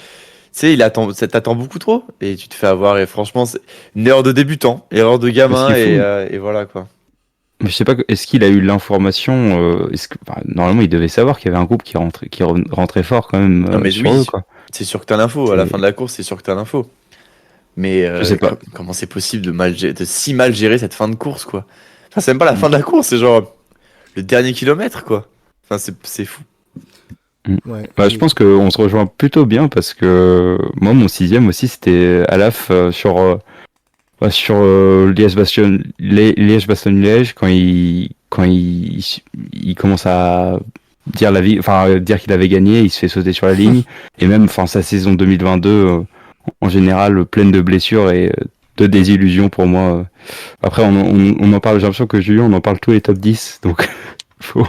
sais, ça t'attend beaucoup trop et tu te fais avoir. Et franchement, c'est une erreur de débutant, erreur de Mais ce gamin qui est fou, et voilà quoi. mais je sais pas, est-ce qu'il a eu l'information, normalement, il devait savoir qu'il y avait un groupe qui rentrait fort quand même Non mais sur eux, oui, quoi. c'est sûr que t'as l'info. À la fin de la course, c'est sûr que t'as l'info. Mais Je sais pas. comment c'est possible de si mal gérer cette fin de course quoi? Enfin, c'est même pas la fin de la course, c'est genre le dernier kilomètre quoi. Enfin, c'est fou. Mm. Ouais. Bah, je pense qu'on se rejoint plutôt bien parce que moi, mon sixième aussi, c'était à l'AF sur Liège-Bastogne-Liège quand il commence à dire qu'il avait gagné, il se fait sauter sur la ligne et même enfin sa saison 2022 en général pleine de blessures et de désillusions pour moi. Après on en parle, j'ai l'impression que Julien on en parle tous les top 10 donc faut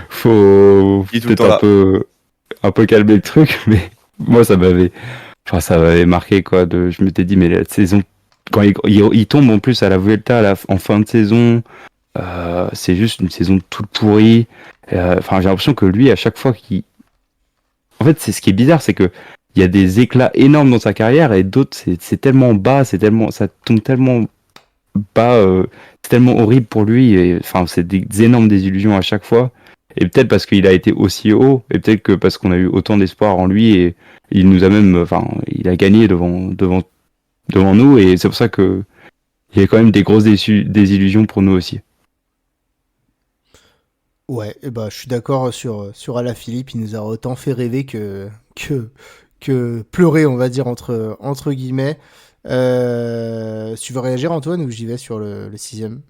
faut Il est tout le peut-être temps là. un peu calmer le truc mais moi ça m'avait marqué quoi je m'étais dit mais la saison quand il tombe en plus à la Vuelta en fin de saison, c'est juste une saison toute pourrie. Enfin, j'ai l'impression que lui, à chaque fois en fait, c'est ce qui est bizarre, c'est que il y a des éclats énormes dans sa carrière et d'autres, c'est tellement bas, ça tombe tellement bas, c'est tellement horrible pour lui. Et, enfin, c'est des énormes désillusions à chaque fois. Et peut-être parce qu'il a été aussi haut, et peut-être que parce qu'on a eu autant d'espoir en lui et il nous a même, enfin, il a gagné devant nous et c'est pour ça que il y a quand même des grosses désillusions pour nous aussi. Ouais, et bah, je suis d'accord sur Alaphilippe, il nous a autant fait rêver que, que pleurer, on va dire, entre guillemets. Tu veux réagir, Antoine, ou j'y vais sur le sixième?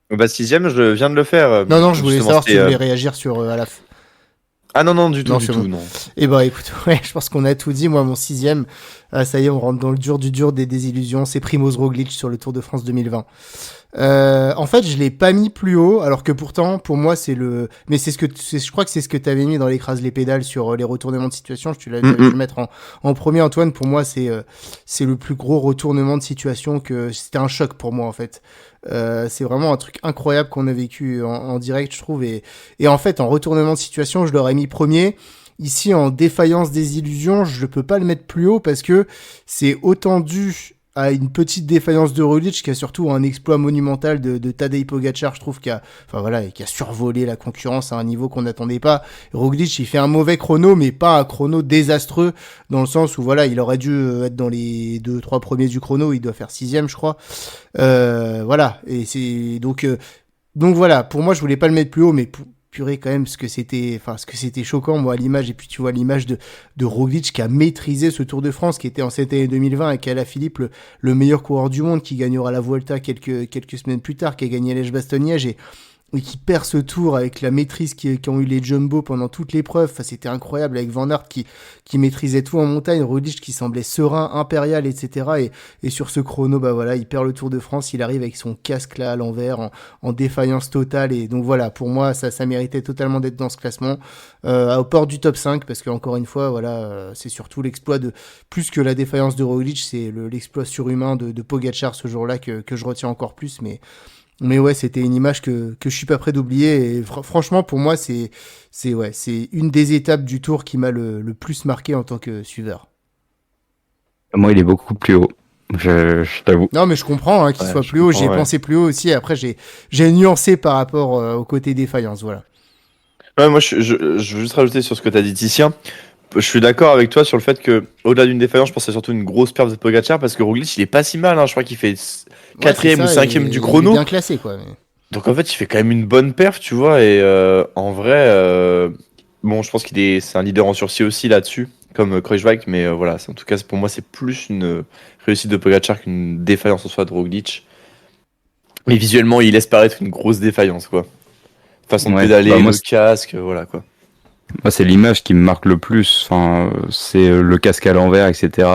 Bah sixième, je viens de le faire. Non, non, je voulais Justement, savoir si c'était. tu voulais réagir sur Alaf. Ah non non du tout Non, du c'est bon. tout non. Eh bah écoute, ouais, je pense qu'on a tout dit. Moi, mon sixième, ça y est, on rentre dans le dur du dur des désillusions. C'est Primoz Roglic sur le Tour de France 2020. En fait, je l'ai pas mis plus haut, alors que pourtant, pour moi, c'est le. Mais je crois que c'est ce que tu avais mis dans l'écrase les pédales sur les retournements de situation. Tu l'avais dû le mettre en premier, Antoine. Pour moi, c'est le plus gros retournement de situation que c'était un choc pour moi en fait. C'est vraiment un truc incroyable qu'on a vécu en direct, je trouve. Et en fait, en retournement de situation, je l'aurais mis premier. Ici, en défaillance des illusions, je ne peux pas le mettre plus haut parce que c'est autant dû à une petite défaillance de Roglic qui a surtout un exploit monumental de Tadej Pogacar, je trouve, qui a survolé la concurrence à un niveau qu'on n'attendait pas. Roglic, il fait un mauvais chrono, mais pas un chrono désastreux, dans le sens où, voilà, il aurait dû être dans les 2-3 premiers du chrono, il doit faire sixième, je crois. Voilà, et c'est donc voilà, pour moi, je voulais pas le mettre plus haut, mais purée quand même ce que c'était choquant moi à l'image, et puis tu vois l'image de Roglic qui a maîtrisé ce Tour de France, qui était en cette année 2020 avec Alaphilippe le meilleur coureur du monde, qui gagnera la Vuelta quelques semaines plus tard, qui a gagné Liège-Bastogne-Liège et qui perd ce tour avec la maîtrise qu'ont eu les Jumbo pendant toute l'épreuve. Enfin, c'était incroyable avec Van Aert qui maîtrisait tout en montagne, Roglic qui semblait serein, impérial, etc. Et sur ce chrono, bah voilà, il perd le Tour de France, il arrive avec son casque là à l'envers, en défaillance totale. Et donc voilà, pour moi, ça méritait totalement d'être dans ce classement, au port du top 5, parce que encore une fois, voilà, c'est surtout l'exploit plus que la défaillance de Roglic, c'est l'exploit surhumain de Pogacar ce jour-là que je retiens encore plus. Mais ouais, c'était une image que je suis pas prêt d'oublier. Et franchement, pour moi, c'est une des étapes du Tour qui m'a le plus marqué en tant que suiveur. Moi, il est beaucoup plus haut. Je t'avoue. Non, mais je comprends qu'il Ouais, soit je plus haut. comprends, J'ai ouais. pensé plus haut aussi. Après, j'ai nuancé par rapport au côté défaillance. Voilà. Ouais, moi je veux juste rajouter sur ce que tu as dit, Titien. Je suis d'accord avec toi sur le fait que, au-delà d'une défaillance, je pense que c'est surtout une grosse perte de Pogacar parce que Roglic, il est pas si mal, hein. Je crois qu'il fait Ouais, c'est quatrième ou ça. cinquième du Il est chrono. bien classé, quoi. Donc en fait, il fait quand même une bonne perf, tu vois. Et en vrai, bon, je pense c'est un leader en sursis aussi là-dessus, comme Kruijswijk. Mais voilà, en tout cas, pour moi, c'est plus une réussite de Pogacar qu'une défaillance en soi de Roglic. Mais visuellement, il laisse paraître une grosse défaillance, quoi. Façon de Ouais. Bah pédaler, moi, le casque, voilà, quoi. c'est l'image qui me marque le plus. Enfin, c'est le casque à l'envers, etc.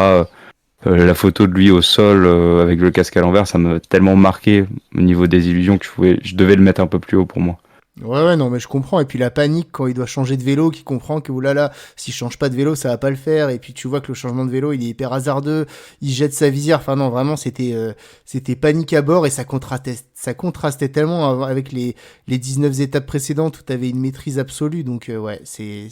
La photo de lui au sol avec le casque à l'envers, ça m'a tellement marqué au niveau des illusions que je devais le mettre un peu plus haut pour moi. Ouais, non, mais je comprends. Et puis la panique quand il doit changer de vélo, qui comprend que, oulala, s'il change pas de vélo, ça va pas le faire. Et puis tu vois que le changement de vélo, il est hyper hasardeux. Il jette sa visière. Enfin non, vraiment, c'était panique à bord et ça contrastait tellement avec les 19 étapes précédentes où t'avais une maîtrise absolue. Donc ouais, c'est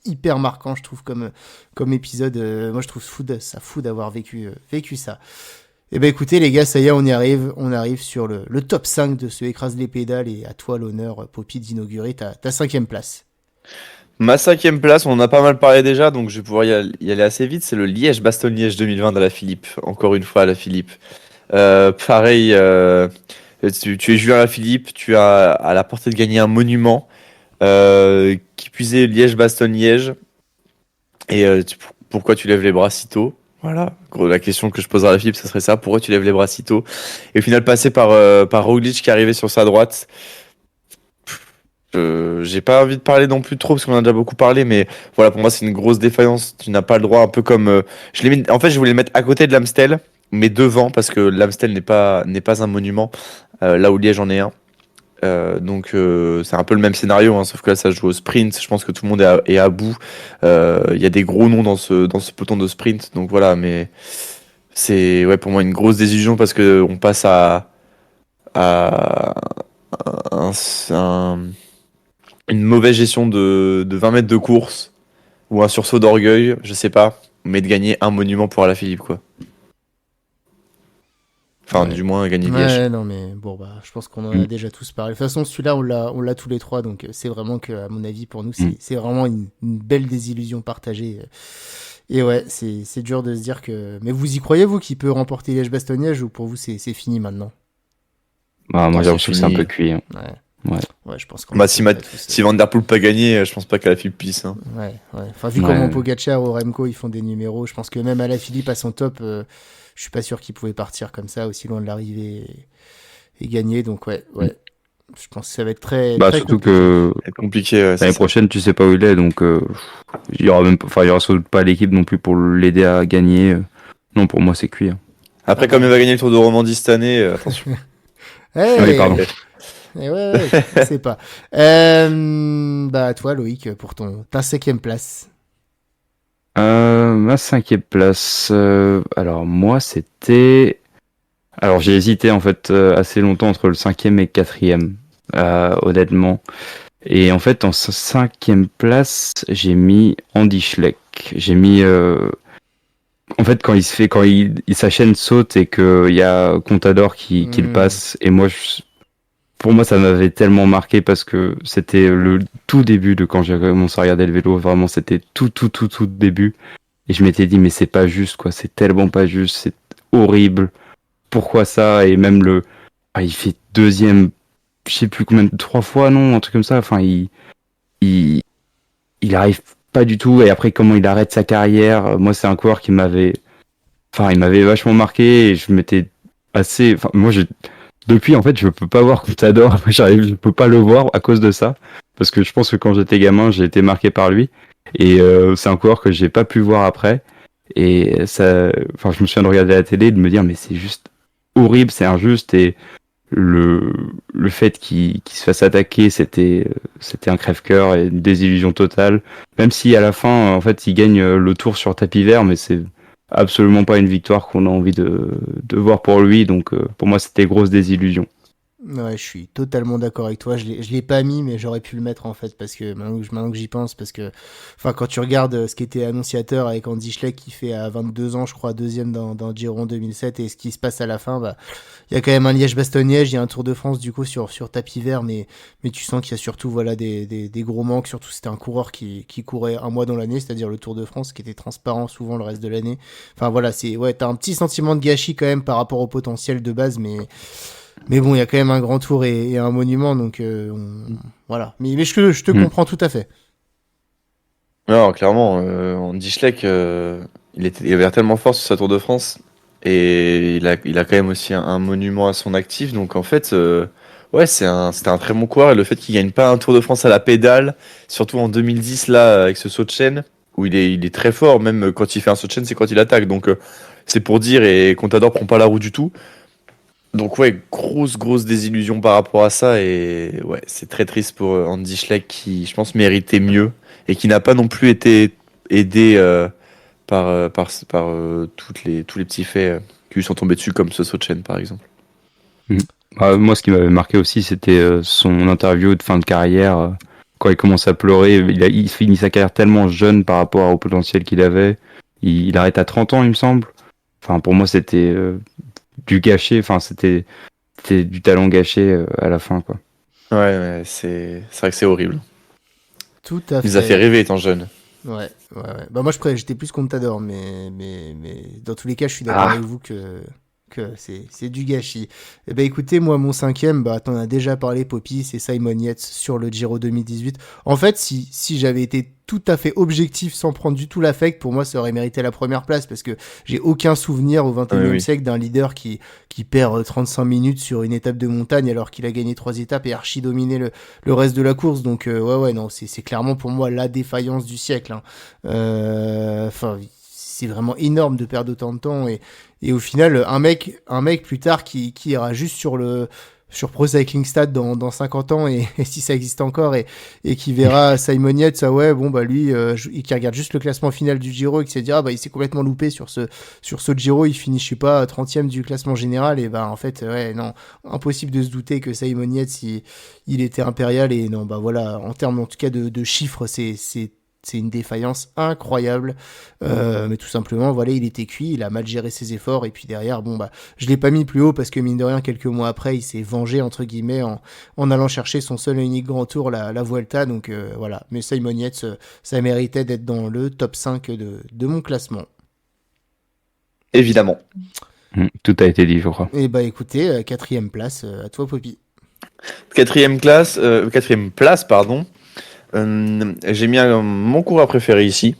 hyper marquant, je trouve, comme épisode. Moi, je trouve ça fou d'avoir vécu ça. Eh ben écoutez les gars, ça y est, on arrive sur le top 5 de ce écrase les pédales et à toi l'honneur, Poppy, d'inaugurer ta cinquième place. Ma cinquième place, on en a pas mal parlé déjà, donc je vais pouvoir y aller assez vite. C'est le Liège-Bastogne-Liège 2020 à la Philippe. Encore une fois à la Philippe. Pareil, tu es Julien Alaphilippe, tu as à la portée de gagner un monument. Qui puisait Liège-Bastogne-Liège. Et pourquoi tu lèves les bras si tôt? Voilà, gros, la question que je poserai à la Philippe, ça serait ça. Pourquoi tu lèves les bras si tôt? Et au final, passer par Roglic qui est arrivé sur sa droite. J'ai pas envie de parler non plus trop parce qu'on en a déjà beaucoup parlé, mais voilà, pour moi, c'est une grosse défaillance. Tu n'as pas le droit, un peu comme. En fait, je voulais le mettre à côté de l'Amstel, mais devant parce que l'Amstel n'est pas un monument, là où Liège en est un. Donc c'est un peu le même scénario, hein, sauf que là ça se joue au sprint. Je pense que tout le monde est à bout. Il y a des gros noms dans ce peloton de sprint. Donc voilà, mais c'est ouais, pour moi une grosse désillusion parce que on passe à un- un- une mauvaise gestion de 20 mètres de course ou un sursaut d'orgueil, je sais pas, mais de gagner un monument pour Alaphilippe quoi. Enfin, Ouais. du moins gagner Liège. Ouais, non, mais bon, bah, je pense qu'on en a Mm. déjà tous parlé. De toute façon, celui-là, on l'a tous les trois, donc c'est vraiment que, à mon avis, pour nous, Mm. c'est vraiment une belle désillusion partagée. Et ouais, c'est dur de se dire que. Mais vous y croyez, vous, qu'il peut remporter Liège-Bastogne-Liège ou pour vous, c'est fini maintenant? Bah, moi, Non, j'ai c'est l'impression que c'est un fini. peu cuit, hein. Ouais. Ouais. Ouais, je pense qu'on Bah, est à peu près tous. Si Van Der Poel pas gagné, je pense pas qu'Alaphilippe puisse, hein. Ouais, ouais. Enfin, vu comment Ouais. Pogacar ou Remco, ils font des numéros, je pense que même Alaphilippe à son top, je suis pas sûr qu'il pouvait partir comme ça, aussi loin de l'arrivée et gagner. Donc ouais, Mm. ouais. Je pense que ça va être très, Bah, très surtout compliqué. que C'est compliqué, ouais, c'est l'année ça. prochaine, tu sais pas où il est, donc il y aura même, enfin, il y aura sans doute pas l'équipe non plus pour l'aider à gagner. Non, pour moi, c'est cuit, hein. Après, comme il va gagner le Tour de Romandie cette année, attention. Oui, pardon. Ouais, ouais, je sais pas. Bah, toi, Loïc, pour ta cinquième place. Ma cinquième place. Alors moi, c'était. Alors j'ai hésité en fait assez longtemps entre le cinquième et le quatrième, honnêtement. Et en fait, en cinquième place, j'ai mis Andy Schleck. J'ai mis. En fait, quand sa chaîne saute et qu'il y a Contador qui le passe, et moi, pour moi, ça m'avait tellement marqué parce que c'était le tout début de quand j'ai commencé à regarder le vélo. Vraiment, c'était tout début. Et je m'étais dit, mais c'est pas juste, quoi. C'est tellement pas juste. C'est horrible. Pourquoi ça? Et même il fait deuxième, je sais plus combien, 3 fois, non? Un truc comme ça. Enfin, il, il arrive pas du tout. Et après, comment il arrête sa carrière. Moi, c'est un coureur il m'avait vachement marqué et je m'étais depuis, en fait, je peux pas voir Contador. Je peux pas le voir à cause de ça. Parce que je pense que quand j'étais gamin, j'ai été marqué par lui. Et c'est un coureur que j'ai pas pu voir après. Et ça, enfin, je me souviens de regarder la télé et de me dire, mais c'est juste horrible, c'est injuste. Et le fait qu'il se fasse attaquer, c'était un crève-cœur et une désillusion totale. Même si à la fin, en fait, il gagne le tour sur tapis vert, mais c'est absolument pas une victoire qu'on a envie de voir pour lui. Donc, pour moi, c'était grosse désillusion. Ouais, je suis totalement d'accord avec toi. Je l'ai pas mis, mais j'aurais pu le mettre en fait, parce que maintenant que j'y pense, parce que, enfin, quand tu regardes ce qui était annonciateur avec Andy Schleck qui fait à 22 ans, je crois, deuxième dans Giro 2007, et ce qui se passe à la fin, bah, il y a quand même un Liège-Bastogne-Liège, il y a un Tour de France du coup sur tapis vert, mais tu sens qu'il y a surtout voilà des gros manques. Surtout, c'était un coureur qui courait un mois dans l'année, c'est-à-dire le Tour de France, qui était transparent souvent le reste de l'année. Enfin voilà, t'as un petit sentiment de gâchis quand même par rapport au potentiel de base, mais bon, il y a quand même un grand tour et un monument, donc voilà. Mais je te Mm. comprends tout à fait. Non, clairement, Andy Schleck, il avait l'air tellement fort sur sa Tour de France et il a quand même aussi un monument à son actif. Donc en fait, ouais, c'était un très bon coureur et le fait qu'il gagne pas un Tour de France à la pédale, surtout en 2010 là avec ce saut de chaîne où il est très fort, même quand il fait un saut de chaîne, c'est quand il attaque. Donc c'est pour dire et Contador prend pas la roue du tout. Donc ouais, grosse désillusion par rapport à ça et ouais, c'est très triste pour Andy Schleck qui, je pense, méritait mieux et qui n'a pas non plus été aidé par tous les petits faits qui lui sont tombés dessus comme ce Sochen par exemple. Moi, ce qui m'avait marqué aussi, c'était son interview de fin de carrière. Quand il commence à pleurer, il finit sa carrière tellement jeune par rapport au potentiel qu'il avait. Il arrête à 30 ans, il me semble. Enfin, pour moi, c'était du gâché. Enfin, c'était du talent gâché à la fin, quoi. Ouais, c'est vrai que c'est horrible. Tout à Il nous a fait fait. rêver étant jeune. Ouais. Bah moi j'étais plus Contador, mais dans tous les cas, je suis d'accord Ah, avec vous que c'est du gâchis. Eh ben écoutez, moi mon cinquième, bah t'en as déjà parlé, Poppy, c'est Simon Yates sur le Giro 2018. En fait, si j'avais été tout à fait objectif sans prendre du tout l'affect, pour moi ça aurait mérité la première place parce que j'ai aucun souvenir au 21e Oui. siècle d'un leader qui perd 35 minutes sur une étape de montagne alors qu'il a gagné 3 étapes et archi dominé le reste de la course. Donc ouais non, c'est clairement pour moi la défaillance du siècle, hein. Enfin, c'est vraiment énorme de perdre autant de temps et au final un mec plus tard qui ira juste sur Pro Cycling Stats dans 50 ans et si ça existe encore et qui verra Simon Yates, ah ouais bon bah lui et qui regarde juste le classement final du Giro et qui se dira bah il s'est complètement loupé sur ce Giro, il finit je sais pas 30e du classement général et bah en fait ouais non, impossible de se douter que Simon Yates il était impérial et non bah voilà, en termes en tout cas de chiffres c'est une défaillance incroyable, mais tout simplement, voilà, il était cuit, il a mal géré ses efforts, et puis derrière, bon bah, je l'ai pas mis plus haut parce que mine de rien, quelques mois après, il s'est vengé entre guillemets en allant chercher son seul et unique grand tour, la Vuelta, donc voilà. Mais Simon Yates, ça méritait d'être dans le top 5 de mon classement. Évidemment. Tout a été dit, je crois. Et bah écoutez, quatrième place, à toi Poppy. Quatrième place, pardon. J'ai mis mon coureur préféré ici.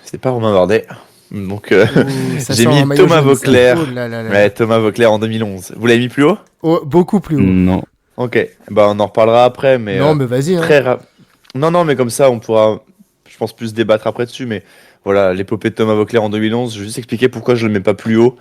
C'est pas Romain Bardet. Donc Ouh, ça j'ai sent un mis maillot Thomas jaune, ça. Vauclair. Oh là là là. Ouais, Thomas Vauclair en 2011. Vous l'avez mis plus haut? Oh, beaucoup plus haut. Non. Ok. Bah on en reparlera après, mais Non, mais vas-y, hein. très non, mais comme ça on pourra, je pense, plus débattre après dessus. Mais voilà, l'épopée de Thomas Vauclair en 2011. Je vais juste expliquer pourquoi je le mets pas plus haut.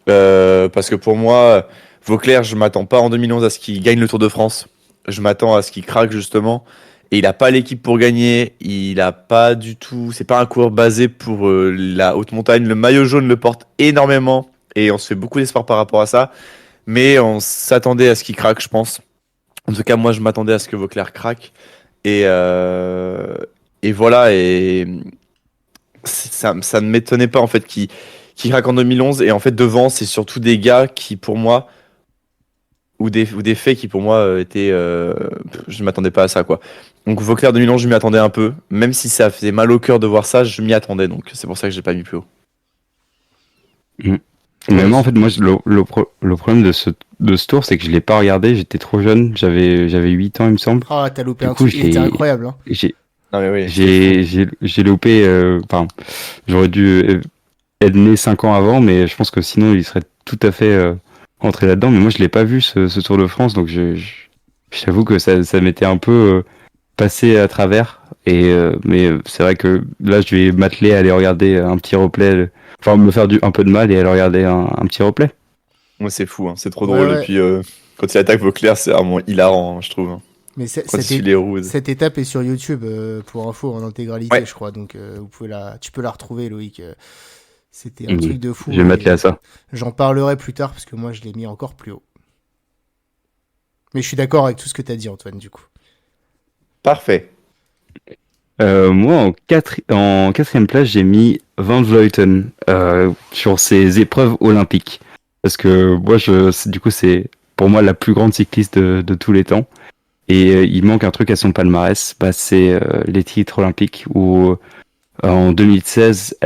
Parce que pour moi, Vauclair, je m'attends pas en 2011 à ce qu'il gagne le Tour de France. Je m'attends à ce qu'il craque justement. Et il a pas l'équipe pour gagner. Il a pas du tout. C'est pas un coureur basé pour la haute montagne. Le maillot jaune le porte énormément et on se fait beaucoup d'espoir par rapport à ça. Mais on s'attendait à ce qu'il craque, je pense. En tout cas, moi, je m'attendais à ce que Vauclair craque. Et et voilà. Et ça ne m'étonnait pas en fait qu'il craque en 2011. Et en fait, devant, c'est surtout des gars qui, pour moi, ou des faits qui pour moi étaient je m'attendais pas à ça quoi. Donc Vauclair 2011 je m'y attendais un peu, même si ça faisait mal au cœur de voir ça, je m'y attendais, donc c'est pour ça que j'ai pas mis plus haut. Mais moi, en fait, le problème de ce tour, c'est que je l'ai pas regardé, j'étais trop jeune, j'avais 8 ans, il me semble. Ah, t'as loupé Du un coup, truc, il était incroyable, hein. Non mais oui, j'ai loupé, enfin, j'aurais dû être né 5 ans avant, mais je pense que sinon, il serait tout à fait rentré là-dedans. Mais moi, je l'ai pas vu, ce Tour de France, donc j'avoue que ça m'était un peu passé à travers. Mais c'est vrai que là, je vais m'atteler à aller regarder un petit replay, enfin, me faire un peu de mal et aller regarder un petit replay. moi c'est fou, hein. C'est trop Ouais, drôle. ouais. Et puis quand il attaque Vauclair, c'est vraiment hilarant, hein, je trouve. Mais Quand il suit les roues. cette étape est sur YouTube pour info en intégralité, Ouais. je crois. Donc tu peux la retrouver, Loïc. C'était un truc de fou. Je vais m'atteler et à ça. J'en parlerai plus tard parce que moi je l'ai mis encore plus haut. Mais je suis d'accord avec tout ce que t'as dit, Antoine, du coup. Parfait. Moi, en quatrième place, j'ai mis Van Vleuten sur ses épreuves olympiques. Parce que moi, du coup, c'est pour moi la plus grande cycliste de tous les temps. Et il manque un truc à son palmarès, bah, c'est les titres olympiques où en 2016,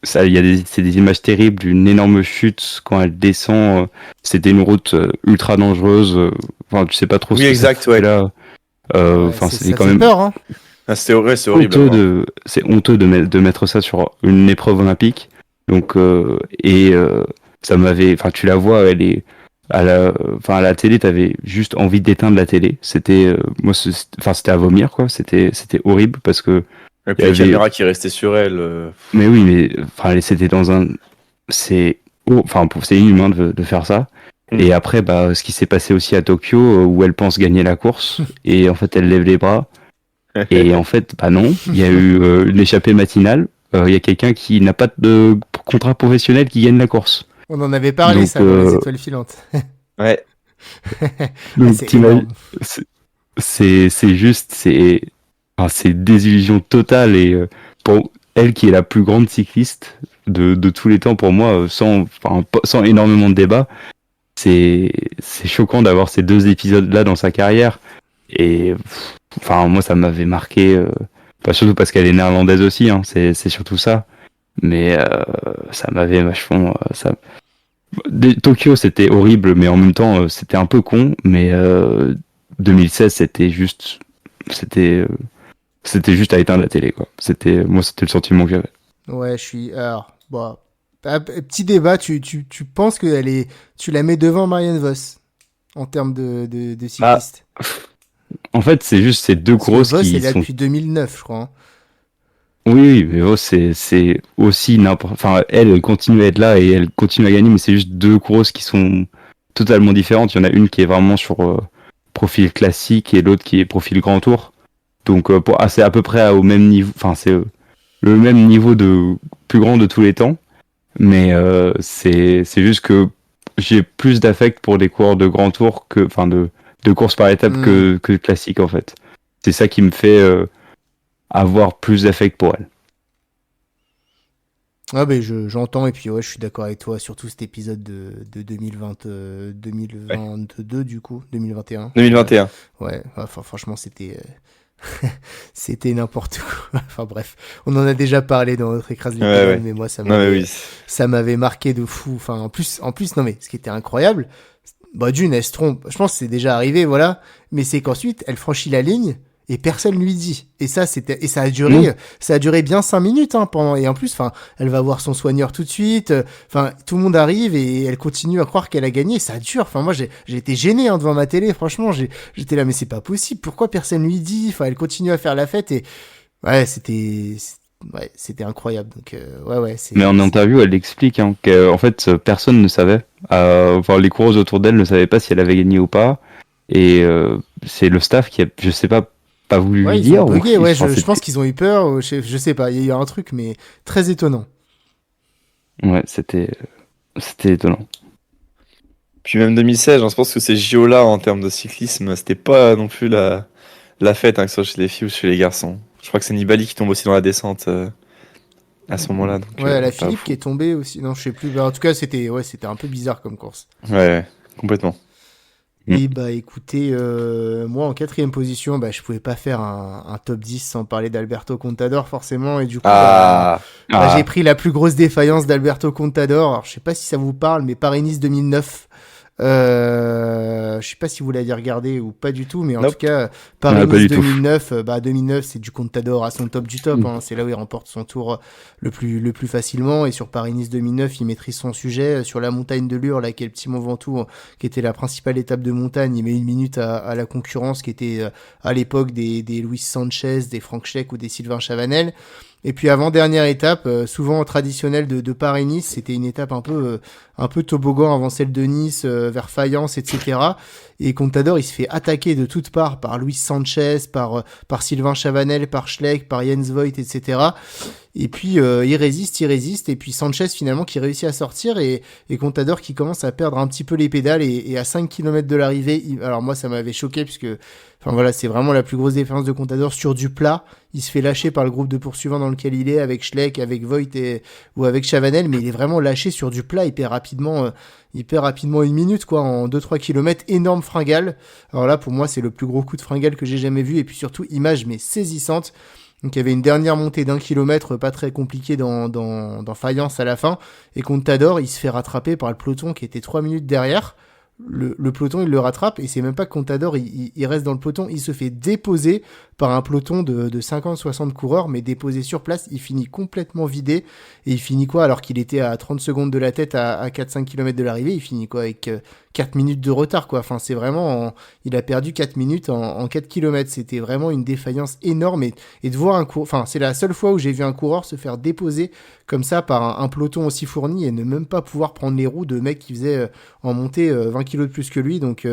c'est des images terribles d'une énorme chute quand elle descend. C'était une route ultra dangereuse. Enfin, tu sais pas trop Oui, ce que exact, ça fait ouais. là. Ouais, Enfin, c'était ça quand fait même peur, hein. Ah, c'est horrible. honteux Vraiment. c'est honteux de mettre ça sur une épreuve olympique. Donc ça m'avait, enfin tu la vois, elle est à la télé, t'avais juste envie d'éteindre la télé. C'était c'était à vomir quoi. C'était horrible parce que Et il puis y les avait, caméras qui restaient sur elle. mais oui, mais enfin c'était dans un, c'est inhumain de faire ça. Et après, bah, ce qui s'est passé aussi à Tokyo, où elle pense gagner la course, et en fait, elle lève les bras. Et en fait, bah non, il y a eu une échappée matinale. Il y a quelqu'un qui n'a pas de contrat professionnel qui gagne la course. On en avait parlé, Donc, ça, dans les étoiles filantes. Ouais. donc C'est énorme. c'est juste, enfin, c'est désillusion totale. Et pour elle, qui est la plus grande cycliste de tous les temps, pour moi, sans énormément de débat, c'est choquant d'avoir ces deux épisodes-là dans sa carrière. Et enfin, moi, ça m'avait marqué, pas surtout parce qu'elle est néerlandaise aussi, hein, c'est surtout ça. Mais ça m'avait vachement. Tokyo, c'était horrible, mais en même temps, c'était un peu con. Mais 2016, c'était, c'était juste à éteindre la télé, quoi. Moi, c'était le sentiment que j'avais. Ouais, je suis. Alors, bon. Petit débat, tu penses que tu la mets devant Marianne Vos en termes de Ah, cycliste? en fait, c'est juste ces deux Parce que grosses Vos, elle est qui là sont. depuis 2009, je crois. Hein. Oui, mais oh, c'est aussi n'importe. Enfin, elle continue à être là et elle continue à gagner, mais c'est juste deux grosses qui sont totalement différentes. Il y en a une qui est vraiment sur profil classique et l'autre qui est profil grand tour. Donc, c'est à peu près au même niveau. Enfin, c'est le même niveau de plus grand de tous les temps. Mais c'est juste que j'ai plus d'affect pour des coureurs de grand tour enfin, de course par étape Hmm. que classique en fait. C'est ça qui me fait avoir plus d'affect pour elle. Ah ben j'entends et puis ouais je suis d'accord avec toi surtout cet épisode de 2020 Ouais. 2022 du coup 2021 2021. ouais enfin franchement c'était c'était n'importe quoi enfin bref on en a déjà parlé dans notre écrase les Ouais, pédales ouais. mais moi Non, mais oui. ça m'avait marqué de fou enfin en plus non mais ce qui était incroyable bah d'une elle se trompe je pense que c'est déjà arrivé voilà mais c'est qu'ensuite elle franchit la ligne et personne lui dit et ça a Non. duré bien 5 minutes hein, pendant et en plus enfin elle va voir son soigneur tout de suite enfin tout le monde arrive et elle continue à croire qu'elle a gagné ça dure enfin moi j'ai été gêné hein, devant ma télé franchement j'étais là mais c'est pas possible pourquoi personne lui dit enfin elle continue à faire la fête et ouais c'était incroyable donc ouais Mais en interview, elle explique hein, qu'en fait, personne ne savait. Enfin, les coureuses autour d'elle ne savaient pas si elle avait gagné ou pas. Et c'est le staff qui a, je sais pas voulu ouais lui ils ont dire. bugué ouais Enfin, je pense qu'ils ont eu peur ou je sais pas il y a eu un truc mais très étonnant. ouais, c'était étonnant. Puis même 2016, je pense que ces JO-là, en termes de cyclisme, c'était pas non plus la fête, hein, que ce soit chez les filles ou chez les garçons. Je crois que c'est Nibali qui tombe aussi dans la descente à ce moment-là, donc Ouais, la pas Philippe qui fou. est tombée aussi. Non, je sais plus. Bah, en tout cas, c'était un peu bizarre comme course. Ouais, ouais, complètement. Mm. Et bah écoutez, moi en quatrième position, bah je pouvais pas faire un top 10 sans parler d'Alberto Contador forcément. Et du coup, Ah, j'ai Ah, pris la plus grosse défaillance d'Alberto Contador. Alors je sais pas si ça vous parle, mais Paris-Nice 2009. Je sais pas si vous l'avez regardé ou pas du tout, mais en tout nope. cas, pas Paris-Nice du tout. 2009, 2009, c'est du Contador à son top du top. Mm. Hein. C'est là où il remporte son tour le plus facilement. Et sur Paris-Nice 2009, il maîtrise son sujet. Sur la montagne de Lure, là, qui est le petit Mont Ventoux, qui était la principale étape de montagne, il met 1 minute à la concurrence, qui était à l'époque des Luis Sanchez, des Frank Schleck ou des Sylvain Chavanel. Et puis avant-dernière étape, souvent traditionnelle de Paris-Nice, c'était une étape un peu toboggan avant celle de Nice, vers Fayence, etc. Et Contador, il se fait attaquer de toutes parts par Luis Sanchez, par Sylvain Chavanel, par Schleck, par Jens Voigt, etc. Et puis il résiste, et puis Sanchez finalement qui réussit à sortir, et Contador qui commence à perdre un petit peu les pédales, et à 5 km de l'arrivée, alors moi ça m'avait choqué, puisque enfin voilà, c'est vraiment la plus grosse différence de Contador sur du plat. Il se fait lâcher par le groupe de poursuivants dans lequel il est, avec Schleck, avec Voigt ou avec Chavanel, mais il est vraiment lâché sur du plat hyper rapidement 1 minute, quoi, en 2-3 km, énorme fringale. Alors là, pour moi, c'est le plus gros coup de fringale que j'ai jamais vu, et puis surtout, image, mais saisissante. Donc il y avait une dernière montée d'1 kilomètre, pas très compliquée dans Fayence à la fin, et Contador, il se fait rattraper par le peloton qui était 3 minutes derrière. Le peloton, il le rattrape, et c'est même pas que Contador, il reste dans le peloton, il se fait déposer par un peloton de 50-60 coureurs, mais déposé sur place, il finit complètement vidé, et il finit quoi, alors qu'il était à 30 secondes de la tête à 4-5 km de l'arrivée, il finit quoi, avec 4 minutes de retard, quoi. Enfin, c'est vraiment, il a perdu 4 minutes en 4 km. C'était vraiment une défaillance énorme et de voir enfin, c'est la seule fois où j'ai vu un coureur se faire déposer comme ça par un peloton aussi fourni et ne même pas pouvoir prendre les roues de mecs qui faisaient en montée 20 kilos de plus que lui. Donc,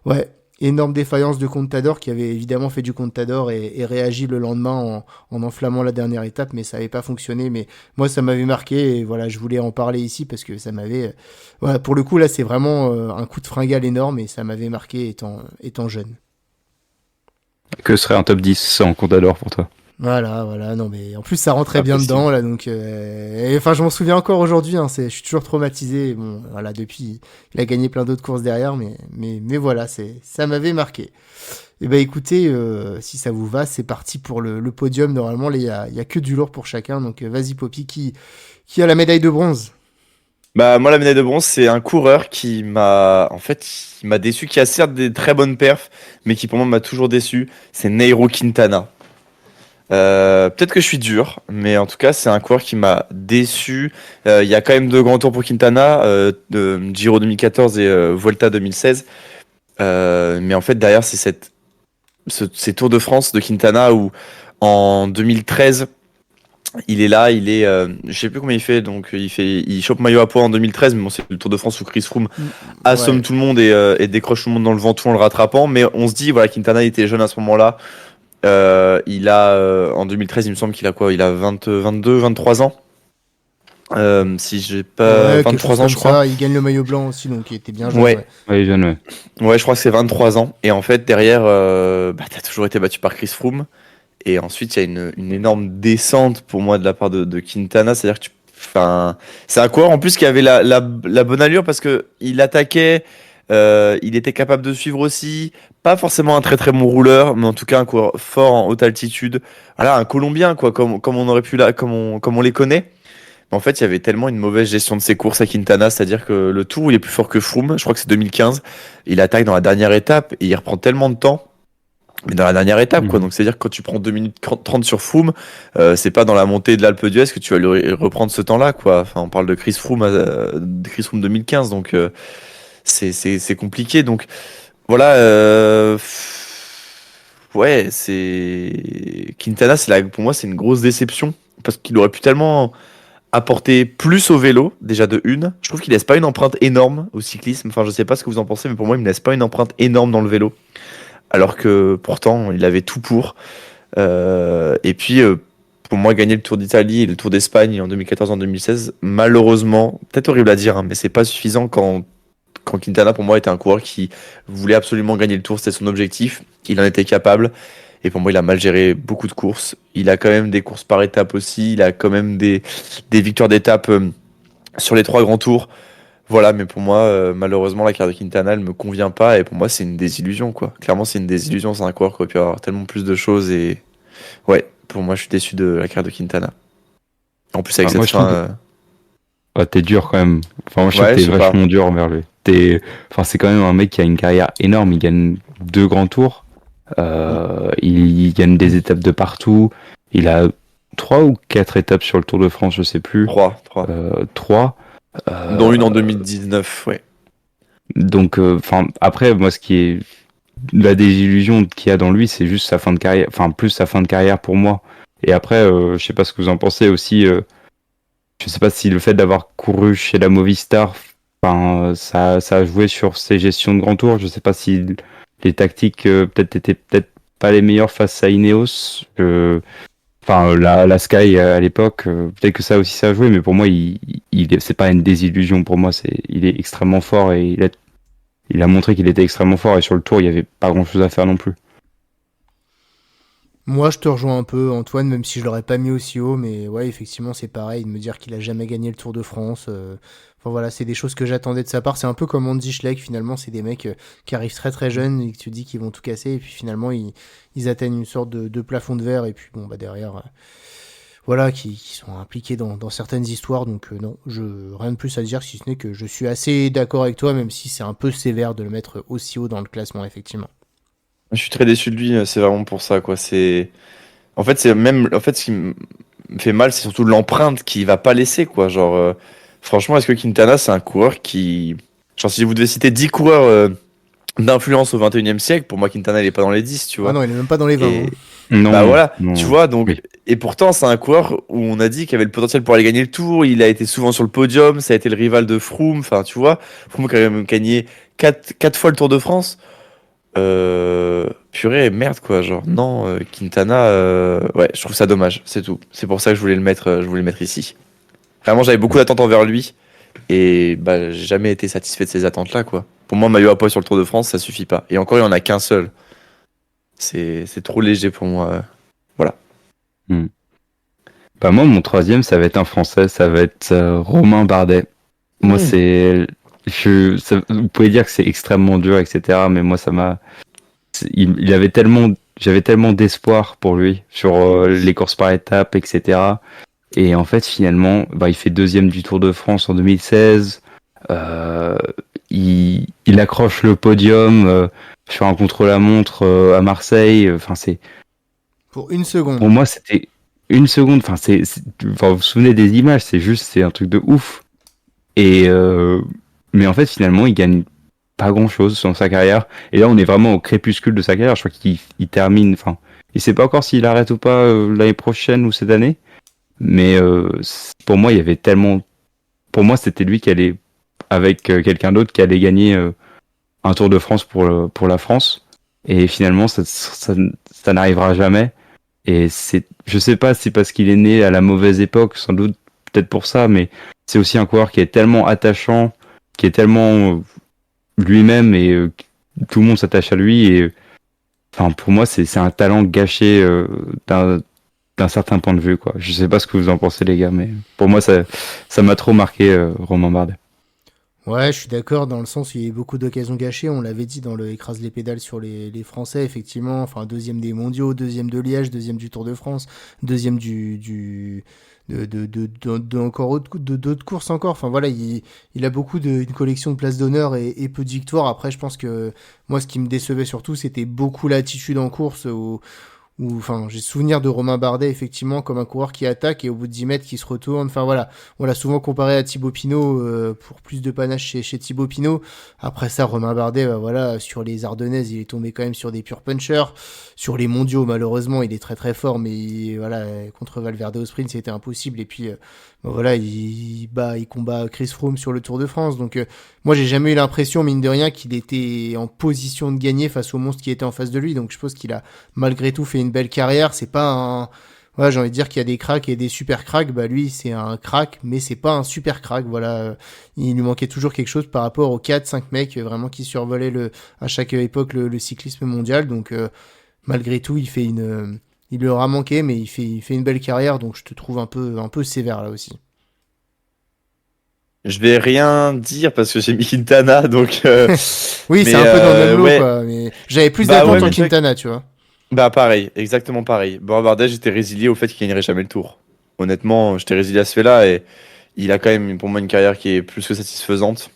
ouais. Énorme défaillance de Contador qui avait évidemment fait du Contador et réagi le lendemain en enflammant la dernière étape, mais ça n'avait pas fonctionné. Mais moi, ça m'avait marqué et voilà, je voulais en parler ici parce que ça m'avait. Voilà, pour le coup, là, c'est vraiment un coup de fringale énorme et ça m'avait marqué étant jeune. Que serait un top 10 sans Contador pour toi? Voilà, non mais en plus ça rentrait bien Impossible. dedans là, donc enfin je m'en souviens encore aujourd'hui, hein, je suis toujours traumatisé. Et bon, voilà, depuis il a gagné plein d'autres courses derrière, mais voilà, ça m'avait marqué. Et ben écoutez, si ça vous va, c'est parti pour le podium. Normalement, il y a que du lourd pour chacun, donc vas-y Poppy, qui a la médaille de bronze? Bah, moi, la médaille de bronze, c'est un coureur qui m'a déçu, qui a certes des très bonnes perfs, mais qui pour moi m'a toujours déçu. C'est Nairo Quintana. Peut-être que je suis dur, mais en tout cas, c'est un coureur qui m'a déçu. Il y a quand même deux grands tours pour Quintana, Giro 2014 et Vuelta 2016. Mais en fait, derrière, c'est ces Tours de France de Quintana où en 2013, il est là, je sais plus combien il fait, donc il chope maillot à poids en 2013, mais bon, c'est le Tour de France où Chris Froome assomme Ouais. tout le monde et décroche tout le monde dans le vent tout en le rattrapant. Mais on se dit, voilà, Quintana il était jeune à ce moment-là. En 2013, il me semble qu'il a quoi? Il a 22, 23 ans. Si j'ai pas Ouais, quelque chose 23 ans, comme je crois. ça. Il gagne le maillot blanc aussi, donc il était bien jeune, Ouais, ouais. Ouais, jeune, ouais. ouais, je crois que c'est 23 ans. Et en fait, derrière, t'as toujours été battu par Chris Froome. Et ensuite, il y a une énorme descente pour moi de la part de Quintana. C'est-à-dire que enfin, c'est un coureur en plus qui avait la bonne allure parce que il attaquait, il était capable de suivre aussi. Pas forcément un très très bon rouleur, mais en tout cas un coureur fort en haute altitude. Voilà, un Colombien, quoi, comme on aurait pu comme on les connaît. Mais en fait, il y avait tellement une mauvaise gestion de ses courses à Quintana, c'est-à-dire que le tour, il est plus fort que Froome. Je crois que c'est 2015. Il attaque dans la dernière étape et il reprend tellement de temps. Mais dans la dernière étape, quoi. Mhm. Donc, c'est-à-dire que quand tu prends 2 minutes 30 sur Froome, c'est pas dans la montée de l'Alpe d'Huez que tu vas lui reprendre ce temps-là, quoi. Enfin, on parle de Chris Froome 2015, donc c'est compliqué. Donc, voilà. Ouais, c'est Quintana, pour moi, c'est une grosse déception parce qu'il aurait pu tellement apporter plus au vélo, déjà de une. Je trouve qu'il laisse pas une empreinte énorme au cyclisme. Enfin, je sais pas ce que vous en pensez, mais pour moi, il me laisse pas une empreinte énorme dans le vélo alors que pourtant il avait tout pour. Et puis pour moi gagner le Tour d'Italie et le Tour d'Espagne en 2014 en 2016, malheureusement, peut-être horrible à dire, hein, mais c'est pas suffisant quand Quintana pour moi était un coureur qui voulait absolument gagner le Tour, c'était son objectif, il en était capable. Et pour moi, il a mal géré beaucoup de courses. Il a quand même des courses par étapes aussi. Il a quand même des victoires d'étapes sur les 3 grands tours. Voilà, mais pour moi, malheureusement, la carte de Quintana, elle me convient pas. Et pour moi, c'est une désillusion, quoi. Clairement, c'est une désillusion. C'est un coureur qui aurait pu avoir tellement plus de choses. Et ouais, pour moi, je suis déçu de la carte de Quintana. En plus, avec Moi, cette je trouve fin. Ouais, t'es dur quand même. Enfin, moi, je trouve Ouais, que je t'es sais pas. vachement dur envers lui. Enfin, c'est quand même un mec qui a une carrière énorme. Il gagne 2 grands tours. Il gagne des étapes de partout. Il a 3 ou 4 étapes sur le Tour de France, je sais plus. 3. 3. Dont une en 2019, ouais. Donc, enfin, après, moi, ce qui est la désillusion qu'il y a dans lui, c'est juste sa fin de carrière. Enfin, plus sa fin de carrière pour moi. Et après, je sais pas ce que vous en pensez aussi. Je sais pas si le fait d'avoir couru chez la Movistar, enfin, ça a joué sur ses gestions de grand tour. Je sais pas si les tactiques peut-être étaient peut-être pas les meilleures face à Ineos. Enfin, la Sky à l'époque, peut-être que ça aussi ça a joué, mais pour moi, c'est pas une désillusion. Pour moi, il est extrêmement fort et il a montré qu'il était extrêmement fort. Et sur le tour, il y avait pas grand-chose à faire non plus. Moi, je te rejoins un peu, Antoine, même si je l'aurais pas mis aussi haut, mais ouais, effectivement, c'est pareil, de me dire qu'il a jamais gagné le Tour de France. Enfin voilà, c'est des choses que j'attendais de sa part. C'est un peu comme Andy Schleck, finalement, c'est des mecs qui arrivent très très jeunes et que tu te dis qu'ils vont tout casser, et puis finalement, ils atteignent une sorte de plafond de verre, et puis bon, bah derrière, voilà, qui sont impliqués dans certaines histoires. Donc non, rien de plus à dire, si ce n'est que je suis assez d'accord avec toi, même si c'est un peu sévère de le mettre aussi haut dans le classement, effectivement. Je suis très déçu de lui, c'est vraiment pour ça, quoi. En fait, ce qui me fait mal, c'est surtout l'empreinte qu'il va pas laisser, quoi. Genre, franchement, est-ce que Quintana, c'est un coureur qui Genre, si vous devez citer 10 coureurs d'influence au 21e siècle, pour moi, Quintana, il est pas dans les 10, tu Ah vois. non, il est même pas dans les 20. Et Hein. Non, bah voilà, non. tu vois, donc, Oui. et pourtant, c'est un coureur où on a dit qu'il avait le potentiel pour aller gagner le tour. Il a été souvent sur le podium, ça a été le rival de Froome, enfin, tu vois. Froome qui a même gagné 4 fois le Tour de France. Purée, merde, quoi, genre, non, Quintana, ouais, je trouve ça dommage, c'est tout. C'est pour ça que je voulais le mettre ici. Vraiment, j'avais beaucoup d'attentes envers lui. Et bah, j'ai jamais été satisfait de ces attentes-là, quoi. Pour moi, maillot à poids sur le Tour de France, ça suffit pas. Et encore, il y en a qu'un seul. C'est trop léger pour moi. Voilà. Bah moi, mon troisième, ça va être un Français, ça va être Romain Bardet. Moi, vous pouvez dire que c'est extrêmement dur, etc. Mais moi, il avait j'avais tellement d'espoir pour lui sur les courses par étapes, etc. Et en fait, finalement, bah, il fait deuxième du Tour de France en 2016. Euh, il accroche le podium sur un contre-la-montre à Marseille. Enfin, Pour une seconde. pour moi, c'était une seconde. Enfin, enfin, vous vous souvenez des images, c'est un truc de ouf. Et mais en fait, finalement, il gagne pas grand-chose dans sa carrière. Et là, on est vraiment au crépuscule de sa carrière. Je crois qu'il termine. Enfin, il sait pas encore s'il arrête ou pas l'année prochaine ou cette année. Mais pour moi, il y avait tellement. Pour moi, c'était lui qui allait avec quelqu'un d'autre qui allait gagner un Tour de France pour la France. Et finalement, ça n'arrivera jamais. Et je sais pas si parce qu'il est né à la mauvaise époque, sans doute peut-être pour ça, mais c'est aussi un coureur qui est tellement attachant, qui est tellement lui-même et tout le monde s'attache à lui. Et enfin, pour moi, c'est un talent gâché d'un certain point de vue, quoi. Je sais pas ce que vous en pensez, les gars, mais pour moi, ça m'a trop marqué, Romain Bardet. Ouais, je suis d'accord dans le sens où il y a eu beaucoup d'occasions gâchées. On l'avait dit dans le écrase les pédales sur les Français, effectivement. Enfin, deuxième des mondiaux, deuxième de Liège, deuxième du Tour de France, deuxième de encore d'autres courses encore. Enfin voilà, il a beaucoup une collection de places d'honneur et peu de victoires. Après, je pense que moi, ce qui me décevait surtout, c'était beaucoup l'attitude en course enfin, j'ai souvenir de Romain Bardet, effectivement, comme un coureur qui attaque et au bout de 10 mètres qui se retourne. Enfin voilà, on l'a souvent comparé à Thibaut Pinot pour plus de panache chez Thibaut Pinot. Après ça, Romain Bardet, bah voilà, sur les Ardennaises, il est tombé quand même sur des purs punchers. Sur les mondiaux, malheureusement, il est très très fort, mais voilà, contre Valverde au sprint, c'était impossible. Et puis, bah voilà, il combat Chris Froome sur le Tour de France. Donc, moi, j'ai jamais eu l'impression, mine de rien, qu'il était en position de gagner face au monstre qui était en face de lui. Donc, je pense qu'il a malgré tout fait une belle carrière. C'est pas un, voilà, j'ai envie de dire qu'il y a des cracks et des super cracks. Bah lui, c'est un crack, mais c'est pas un super crack. Voilà, il lui manquait toujours quelque chose par rapport aux 4-5 mecs vraiment qui survolaient à chaque époque le cyclisme mondial. Donc malgré tout, il leur a manqué, mais il fait une belle carrière. Donc je te trouve un peu sévère là aussi. Je vais rien dire parce que j'ai mis Quintana, donc. Oui, Mais c'est un peu dans le même lot, ouais, quoi. Mais j'avais plus bah ouais, d'attentes en mais c'est vrai que- Quintana, tu vois. bah pareil, exactement pareil. Bon, Bardet, j'étais résilié au fait qu'il gagnerait jamais le Tour. Honnêtement, j'étais résilié à ce fait-là et il a quand même pour moi une carrière qui est plus que satisfaisante.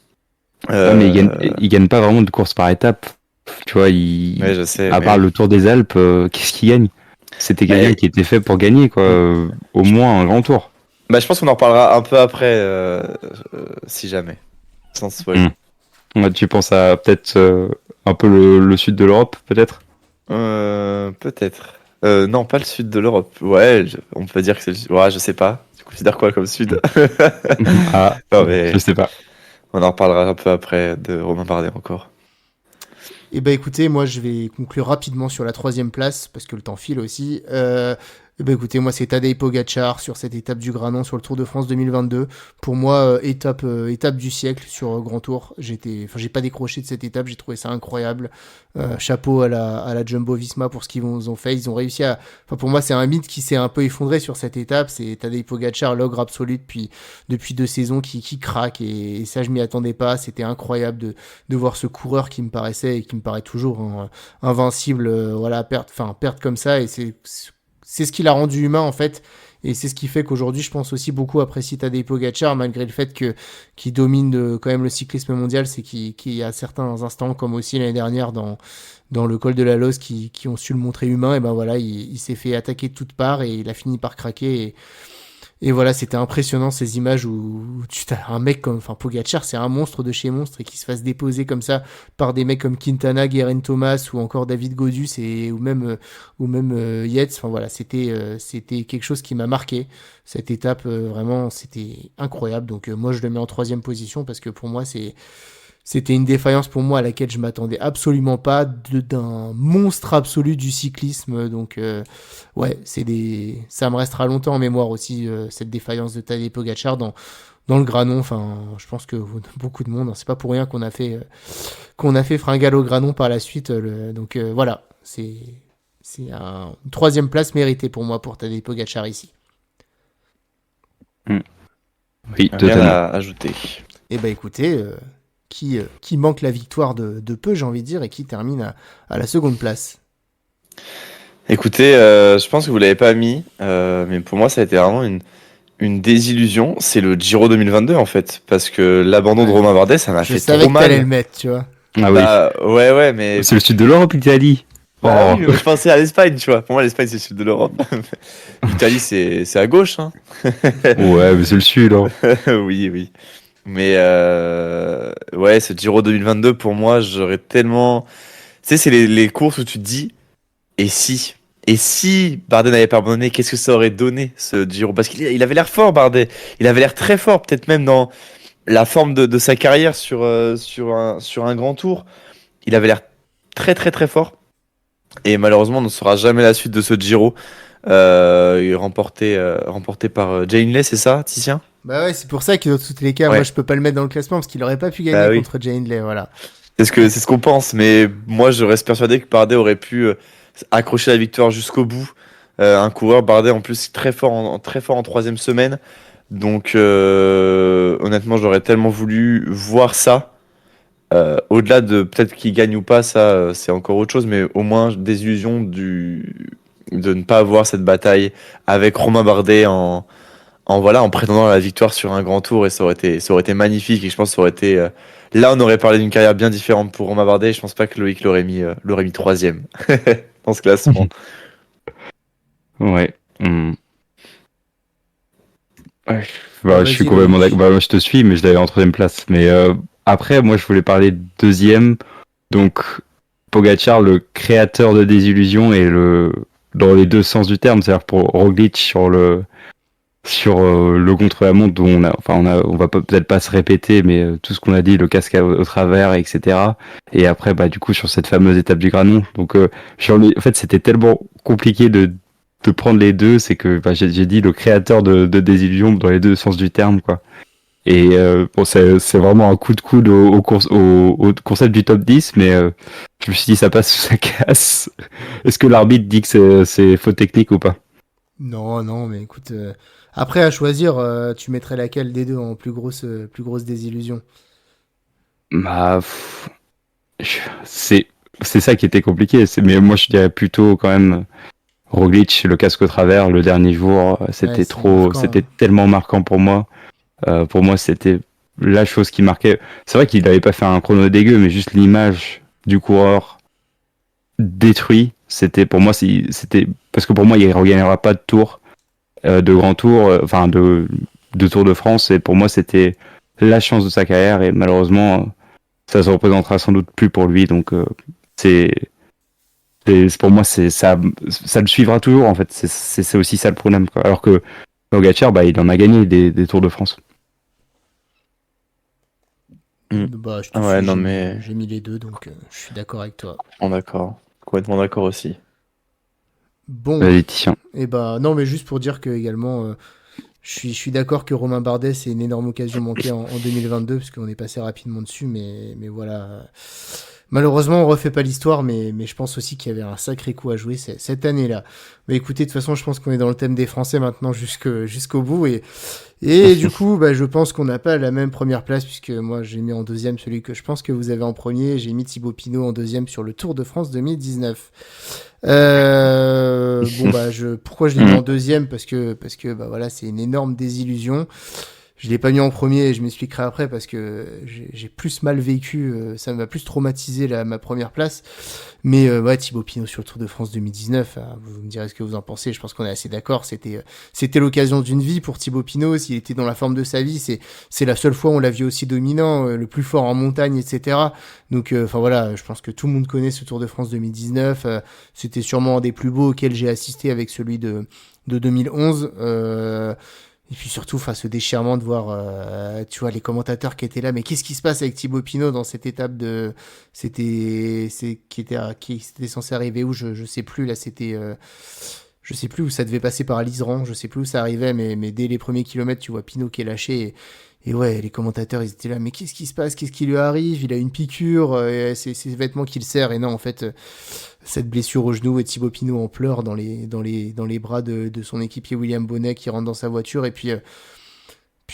Ouais, mais Euh, il gagne pas vraiment de course par étape. Tu vois, ouais, je sais, à mais part le Tour des Alpes, qu'est-ce qu'il gagne? C'était quelqu'un mais qui était fait pour gagner, quoi. Au moins un grand tour. bah, je pense qu'on en reparlera un peu après, si jamais. Sans spoil. Hmm. Ouais, tu penses à peut-être un peu le sud de l'Europe, peut-être? Peut-être. Non, pas le sud de l'Europe. Ouais, on peut dire que c'est le sud. Ouais, je sais pas. Tu considères quoi comme sud? Ah, Non, mais je sais pas. on en reparlera un peu après de Romain Bardet encore. Eh ben écoutez, moi je vais conclure rapidement sur la troisième place parce que le temps file aussi. Eh ben écoutez, moi c'est Tadej Pogacar sur cette étape du Granon sur le Tour de France 2022. Pour moi, étape du siècle sur Grand Tour. J'ai pas décroché de cette étape, j'ai trouvé ça incroyable. Chapeau à la Jumbo-Visma pour ce qu'ils ont fait. Ils ont réussi à. Enfin pour moi c'est un mythe qui s'est un peu effondré sur cette étape. C'est Tadej Pogacar, l'ogre absolu depuis 2 saisons qui craque et ça je m'y attendais pas. C'était incroyable de voir ce coureur qui me paraissait et qui me paraît toujours invincible, voilà, perdre comme ça, et c'est ce qui l'a rendu humain en fait, et c'est ce qui fait qu'aujourd'hui je pense aussi beaucoup apprécier Tadej Pogacar malgré le fait que qu'il domine quand même le cyclisme mondial, c'est qu'il y a certains instants comme aussi l'année dernière dans le col de la Loze qui ont su le montrer humain, et ben voilà, il s'est fait attaquer de toutes parts et il a fini par craquer. Et voilà, c'était impressionnant ces images où tu as un mec comme, enfin Pogacar, c'est un monstre de chez monstre et qui se fasse déposer comme ça par des mecs comme Quintana, Geraint Thomas ou encore David Godus et ou même Yates. Enfin voilà, c'était quelque chose qui m'a marqué. Cette étape, vraiment, c'était incroyable. Donc moi, je le mets en troisième position parce que pour moi, c'était une défaillance pour moi à laquelle je m'attendais absolument pas d'un monstre absolu du cyclisme. Donc ouais, ça me restera longtemps en mémoire aussi cette défaillance de Tadej Pogacar dans le Granon. Enfin, je pense que beaucoup de monde, hein, c'est pas pour rien qu'on a fait fringale au Granon par la suite. Donc voilà, c'est une troisième place méritée pour moi pour Tadej Pogacar ici. Oui, Rien totalement. à ajouter. Et bah écoutez, qui manque la victoire de peu, j'ai envie de dire, et qui termine à la seconde place. Écoutez, je pense que vous l'avez pas mis, mais pour moi, ça a été vraiment une désillusion. C'est le Giro 2022 en fait, parce que l'abandon de Ouais. Romain Bardet, ça m'a Je fait savais trop que t'allais mal. le mettre, tu vois. Ah oui. Bah ouais, mais C'est le sud de l'Europe, l'Italie. bah Oh. oui, mais je pensais à l'Espagne, tu vois. Pour moi, l'Espagne, c'est le sud de l'Europe. L'Italie, c'est à gauche, hein. Ouais, mais c'est le sud. Hein. Oui, oui. Mais ouais, ce Giro 2022, pour moi, j'aurais tellement. Tu sais, c'est les courses où tu te dis, et si? Et si Bardet n'avait pas abandonné, qu'est-ce que ça aurait donné, ce Giro? Parce qu'il avait l'air fort, Bardet. Il avait l'air très fort, peut-être même dans la forme de sa carrière sur un grand tour. Il avait l'air très, très, très fort. Et malheureusement, on ne saura jamais la suite de ce Giro. Remporté par Jay Hindley, c'est ça, Titien? Bah ouais, c'est pour ça que dans tous les cas, Ouais. moi je peux pas le mettre dans le classement parce qu'il aurait pas pu gagner Bah oui. contre Jay Hindley, voilà. C'est ce qu'on pense, mais moi je reste persuadé que Bardet aurait pu accrocher la victoire jusqu'au bout. Un coureur Bardet en plus très fort en troisième semaine. Donc honnêtement, j'aurais tellement voulu voir ça. Au-delà de peut-être qu'il gagne ou pas, ça c'est encore autre chose, mais au moins désillusion de ne pas avoir cette bataille avec Romain Bardet en prétendant à la victoire sur un grand tour, et ça aurait été magnifique, et je pense que ça aurait été là on aurait parlé d'une carrière bien différente pour Romain Bardet. Je pense pas que Loïc l'aurait mis troisième dans ce classement. Ouais. Ouais. Bah Bah, je suis vas-y complètement Loïc. d'accord. Bah, moi, je te suis, mais je l'avais en troisième place. Mais après, moi, je voulais parler de deuxième. Donc, Pogacar, le créateur de désillusion, et dans les deux sens du terme. C'est-à-dire pour Roglic sur le contre-la-montre, dont on va peut-être pas se répéter, mais tout ce qu'on a dit, le casque au travers, etc. Et après, bah, du coup, sur cette fameuse étape du Granon. Donc, en fait, c'était tellement compliqué de prendre les deux, c'est que bah, j'ai dit le créateur de désillusion dans les deux sens du terme, quoi. Et bon, c'est vraiment un coup de coude au concept du top 10, mais je me suis dit ça passe ou ça casse. Est-ce que l'arbitre dit que c'est faute technique ou pas? Non, non, mais écoute, après à choisir, tu mettrais laquelle des deux en plus grosse désillusion? Bah, c'est c'est ça qui était compliqué. Mais moi je dirais plutôt quand même Roglic, le casque au travers, le dernier jour, Ouais, c'était c'est marquant, c'était hein. tellement marquant pour moi. Pour moi, c'était la chose qui marquait. C'est vrai qu'il n'avait pas fait un chrono dégueu, mais juste l'image du coureur détruit, c'était pour moi, c'était parce que pour moi, il ne regagnera pas de tour, de grand tour, enfin de Tour de France. Et pour moi, c'était la chance de sa carrière. Et malheureusement, ça se représentera sans doute plus pour lui. Donc, c'est pour moi, ça le suivra toujours. En fait, c'est aussi ça le problème, quoi. Alors que Pogacar, bah, il en a gagné des Tours de France. Mm. Bah je te Ouais, suis, non mais j'ai mis les deux, donc je suis d'accord avec toi. on est d'accord, complètement d'accord aussi. Bon, Vas-y, tiens. et bah non, mais juste pour dire que également, je suis d'accord que Romain Bardet, c'est une énorme occasion manquée en 2022, parce qu'on est passé rapidement dessus, mais voilà. Malheureusement, on refait pas l'histoire, mais je pense aussi qu'il y avait un sacré coup à jouer cette année-là. Mais écoutez, de toute façon, je pense qu'on est dans le thème des Français maintenant jusqu'au bout, et du coup, bah, je pense qu'on n'a pas la même première place, puisque moi, j'ai mis en deuxième celui que je pense que vous avez en premier, j'ai mis Thibaut Pinot en deuxième sur le Tour de France 2019. Bon bah pourquoi je l'ai mis en deuxième parce que bah voilà c'est une énorme désillusion. Je l'ai pas mis en premier et je m'expliquerai après parce que j'ai plus mal vécu, ça m'a plus traumatisé ma première place. Mais ouais, Thibaut Pinot sur le Tour de France 2019, vous me direz ce que vous en pensez, je pense qu'on est assez d'accord, c'était l'occasion d'une vie pour Thibaut Pinot, s'il était dans la forme de sa vie, c'est la seule fois où on l'a vu aussi dominant, le plus fort en montagne, etc. Donc enfin voilà, je pense que tout le monde connaît ce Tour de France 2019, c'était sûrement un des plus beaux auxquels j'ai assisté avec celui de 2011. Et puis surtout, enfin, ce déchirement de voir, tu vois, les commentateurs qui étaient là. Mais qu'est-ce qui se passe avec Thibaut Pinot dans cette étape qui était censé arriver où je sais plus. Là, je sais plus où ça devait passer par Liseran. Je sais plus où ça arrivait, mais dès les premiers kilomètres, tu vois Pinot qui est lâché. Et ouais, les commentateurs, ils étaient là. Mais qu'est-ce qui se passe? Qu'est-ce qui lui arrive? Il a une piqûre. C'est ses vêtements qui le serrent. Et non, en fait, cette blessure au genou et Thibaut Pinot en pleurs dans les bras de son équipier William Bonnet qui rentre dans sa voiture et puis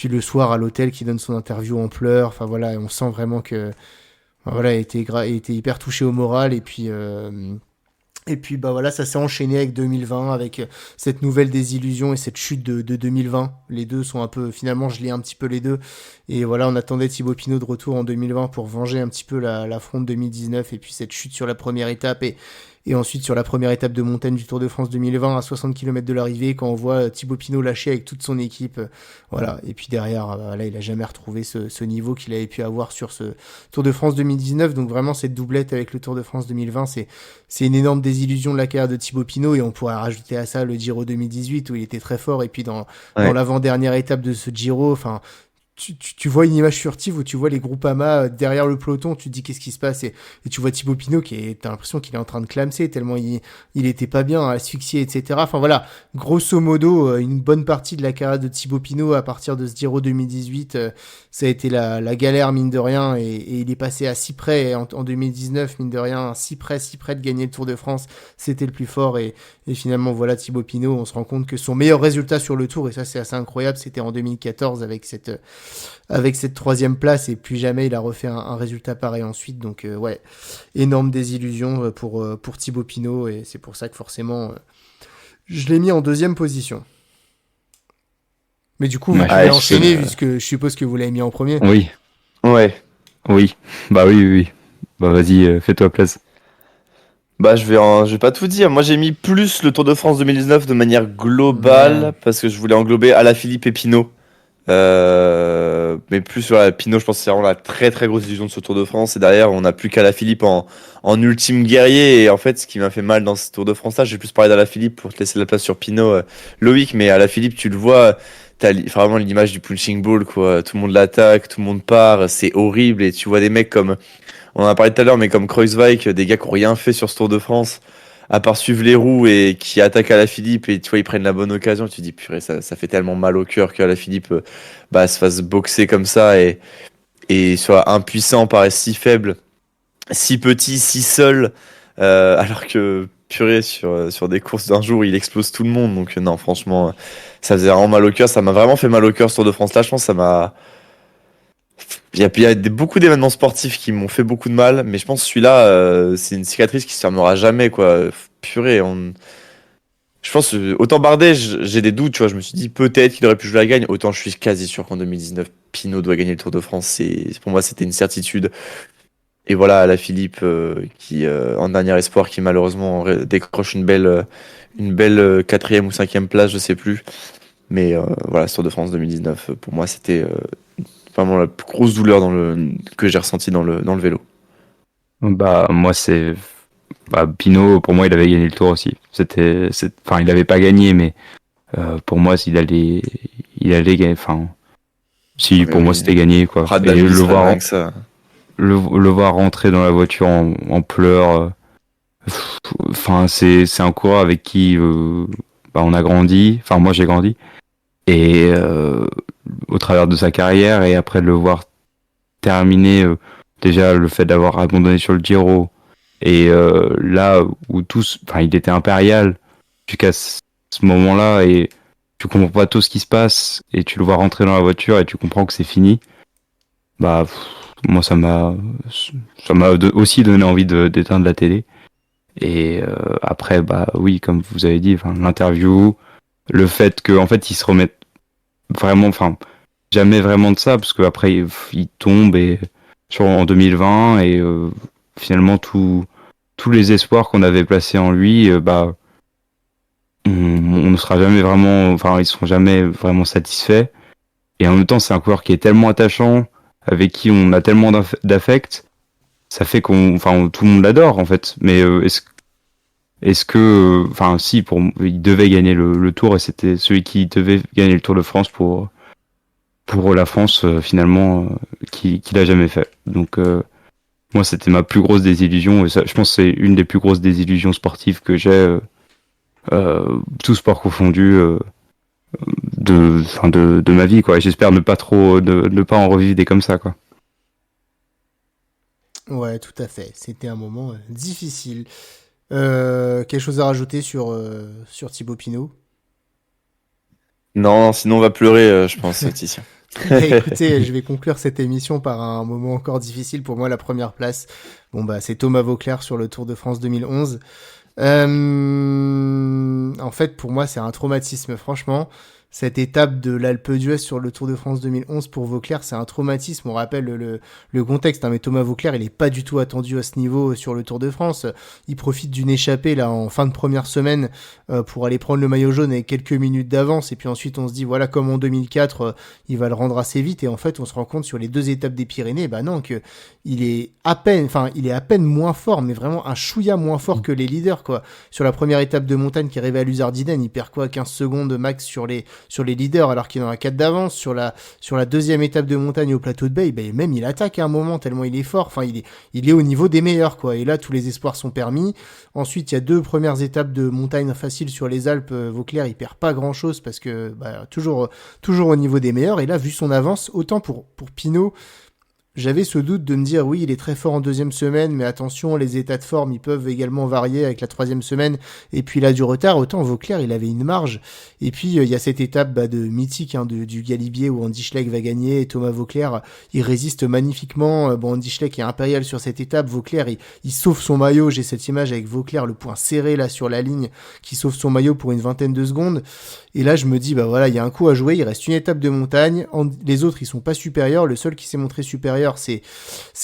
le soir à l'hôtel qui donne son interview en pleurs. Enfin voilà, on sent vraiment que voilà, il était hyper touché au moral et puis bah voilà, ça s'est enchaîné avec 2020, avec cette nouvelle désillusion et cette chute de 2020. Les deux sont un peu, finalement, je lis un petit peu les deux. Et voilà, on attendait Thibaut Pinot de retour en 2020 pour venger un petit peu la fronde 2019 et puis cette chute sur la première étape et ensuite sur la première étape de montagne du Tour de France 2020 à 60 km de l'arrivée quand on voit Thibaut Pinot lâcher avec toute son équipe. Voilà. Et puis derrière, là, il a jamais retrouvé ce niveau qu'il avait pu avoir sur ce Tour de France 2019. Donc vraiment, cette doublette avec le Tour de France 2020, c'est une énorme désillusion de la carrière de Thibaut Pinot et on pourrait rajouter à ça le Giro 2018 où il était très fort et puis dans l'avant-dernière étape de ce Giro, enfin, tu vois une image furtive où tu vois les Groupama derrière le peloton, tu te dis qu'est-ce qui se passe et tu vois Thibaut Pinot t'as l'impression qu'il est en train de clamser tellement il était pas bien, asphyxié, etc. Enfin voilà, grosso modo, une bonne partie de la carrière de Thibaut Pinot à partir de ce Giro 2018, ça a été la galère mine de rien et il est passé à si près en 2019 mine de rien, si près de gagner le Tour de France, c'était le plus fort et finalement voilà Thibaut Pinot, on se rend compte que son meilleur résultat sur le Tour et ça c'est assez incroyable, c'était en 2014 avec cette troisième place et plus jamais il a refait un résultat pareil ensuite. Donc ouais, énorme désillusion pour Thibaut Pinot et c'est pour ça que forcément je l'ai mis en deuxième position. Mais du coup, vous pouvez enchaîner puisque je suppose que vous l'avez mis en premier. Oui. Ouais. Oui. Bah oui. Bah vas-y, fais-toi place. Bah je vais pas tout dire. Moi j'ai mis plus le Tour de France 2019 de manière globale parce que je voulais englober Alaphilippe et Pinot. Mais plus sur Pinot, je pense que c'est vraiment la très très grosse illusion de ce Tour de France. Et derrière, on n'a plus qu'Alaphilippe en ultime guerrier. Et en fait, ce qui m'a fait mal dans ce Tour de France-là, j'ai plus parlé d'Alaphilippe pour te laisser la place sur Pinot, Loïc. Mais Alaphilippe, tu le vois, t'as vraiment l'image du punching ball, quoi. Tout le monde l'attaque, tout le monde part, c'est horrible. Et tu vois des mecs comme, on en a parlé tout à l'heure, mais comme Kruijswijk, des gars qui ont rien fait sur ce Tour de France à part suivre les roues et qui attaquent Alaphilippe et tu vois ils prennent la bonne occasion, tu te dis purée ça fait tellement mal au cœur qu'Alaphilippe se fasse boxer comme ça et soit impuissant, paraisse si faible, si petit, si seul, alors que purée sur des courses d'un jour il explose tout le monde. Donc non franchement ça faisait vraiment mal au cœur, ça m'a vraiment fait mal au cœur ce Tour de France là. Je pense que ça m'a beaucoup d'événements sportifs qui m'ont fait beaucoup de mal, mais je pense que celui-là, c'est une cicatrice qui se fermera jamais, quoi. Purée, je pense, autant Bardet, j'ai des doutes, tu vois. Je me suis dit peut-être qu'il aurait pu jouer la gagne. Autant je suis quasi sûr qu'en 2019, Pinot doit gagner le Tour de France. Pour moi, c'était une certitude. Et voilà, Alaphilippe, qui, en dernier espoir, qui malheureusement décroche une belle quatrième ou cinquième place, je sais plus. Mais voilà, ce Tour de France 2019, pour moi, c'était vraiment la plus grosse douleur que j'ai ressentie dans le vélo. Bah moi c'est Pinot, pour moi il avait gagné le Tour aussi. Enfin il avait pas gagné mais pour moi il allait gagner. Enfin si pour moi c'était gagné quoi. Et le voir rentrer dans la voiture en pleurs. Enfin c'est un coureur avec qui on a grandi. Enfin moi j'ai grandi et au travers de sa carrière et après de le voir terminer déjà le fait d'avoir abandonné sur le Giro et là où il était impérial jusqu'à ce moment-là et tu comprends pas tout ce qui se passe et tu le vois rentrer dans la voiture et tu comprends que c'est fini. Bah moi ça m'a aussi donné envie d'éteindre la télé et après bah oui comme vous avez dit l'interview, le fait que en fait ils se remettent vraiment jamais vraiment de ça, parce qu'après, il tombe en 2020, et finalement, tous les espoirs qu'on avait placés en lui, on ne sera jamais vraiment, enfin, ils seront jamais vraiment satisfaits. Et en même temps, c'est un coureur qui est tellement attachant, avec qui on a tellement d'affect, ça fait tout le monde l'adore en fait. Mais est-ce que, enfin, si, il devait gagner le Tour, et c'était celui qui devait gagner le Tour de France pour la France, finalement, qui l'a jamais fait. Donc, moi, c'était ma plus grosse désillusion, et ça, je pense que c'est une des plus grosses désillusions sportives que j'ai, tout sport confondu, de ma vie, quoi. Et j'espère ne pas en revivre des comme ça, quoi. Ouais, tout à fait. C'était un moment difficile. Quelque chose à rajouter sur Thibaut Pinot? Non, sinon on va pleurer, je pense, Titien. Bah, écoutez, je vais conclure cette émission par un moment encore difficile pour moi, la première place. Bon bah c'est Thomas Voeckler sur le Tour de France 2011. En fait, pour moi, c'est un traumatisme, franchement. Cette étape de l'Alpe d'Huez sur le Tour de France 2011 pour Vauclair, c'est un traumatisme. On rappelle le contexte, hein, mais Thomas Vauclair, il est pas du tout attendu à ce niveau sur le Tour de France. Il profite d'une échappée là en fin de première semaine pour aller prendre le maillot jaune avec quelques minutes d'avance. Et puis ensuite, on se dit voilà, comme en 2004, il va le rendre assez vite. Et en fait, on se rend compte sur les 2 étapes des Pyrénées, bah non, que il est à peine moins fort, mais vraiment un chouïa moins fort que les leaders, quoi. Sur la première étape de montagne qui arrivait à Luzardinen, il perd quoi, 15 secondes max sur les leaders alors qu'il en a 4 d'avance. Sur la deuxième étape de montagne au plateau de Bay, ben, même il attaque à un moment tellement il est fort. Enfin, il est au niveau des meilleurs, quoi. Et là, tous les espoirs sont permis. Ensuite, il y a 2 premières étapes de montagne faciles sur les Alpes. Vauclair, il perd pas grand chose parce que, toujours au niveau des meilleurs. Et là, vu son avance, autant pour Pinot, j'avais ce doute de me dire oui, il est très fort en deuxième semaine, mais attention, les états de forme, ils peuvent également varier avec la troisième semaine, et puis il a du retard. Autant Vauclair, il avait une marge. Et puis il y a cette étape de mythique du Galibier où Andy Schleck va gagner, et Thomas Vauclair, il résiste magnifiquement. Bon, Andy Schleck est impérial sur cette étape. Vauclair, il sauve son maillot. J'ai cette image avec Vauclair, le poing serré là sur la ligne, qui sauve son maillot pour une vingtaine de secondes. Et là, je me dis, bah voilà, il y a un coup à jouer. Il reste une étape de montagne. Les autres, ils sont pas supérieurs. Le seul qui s'est montré supérieur, c'est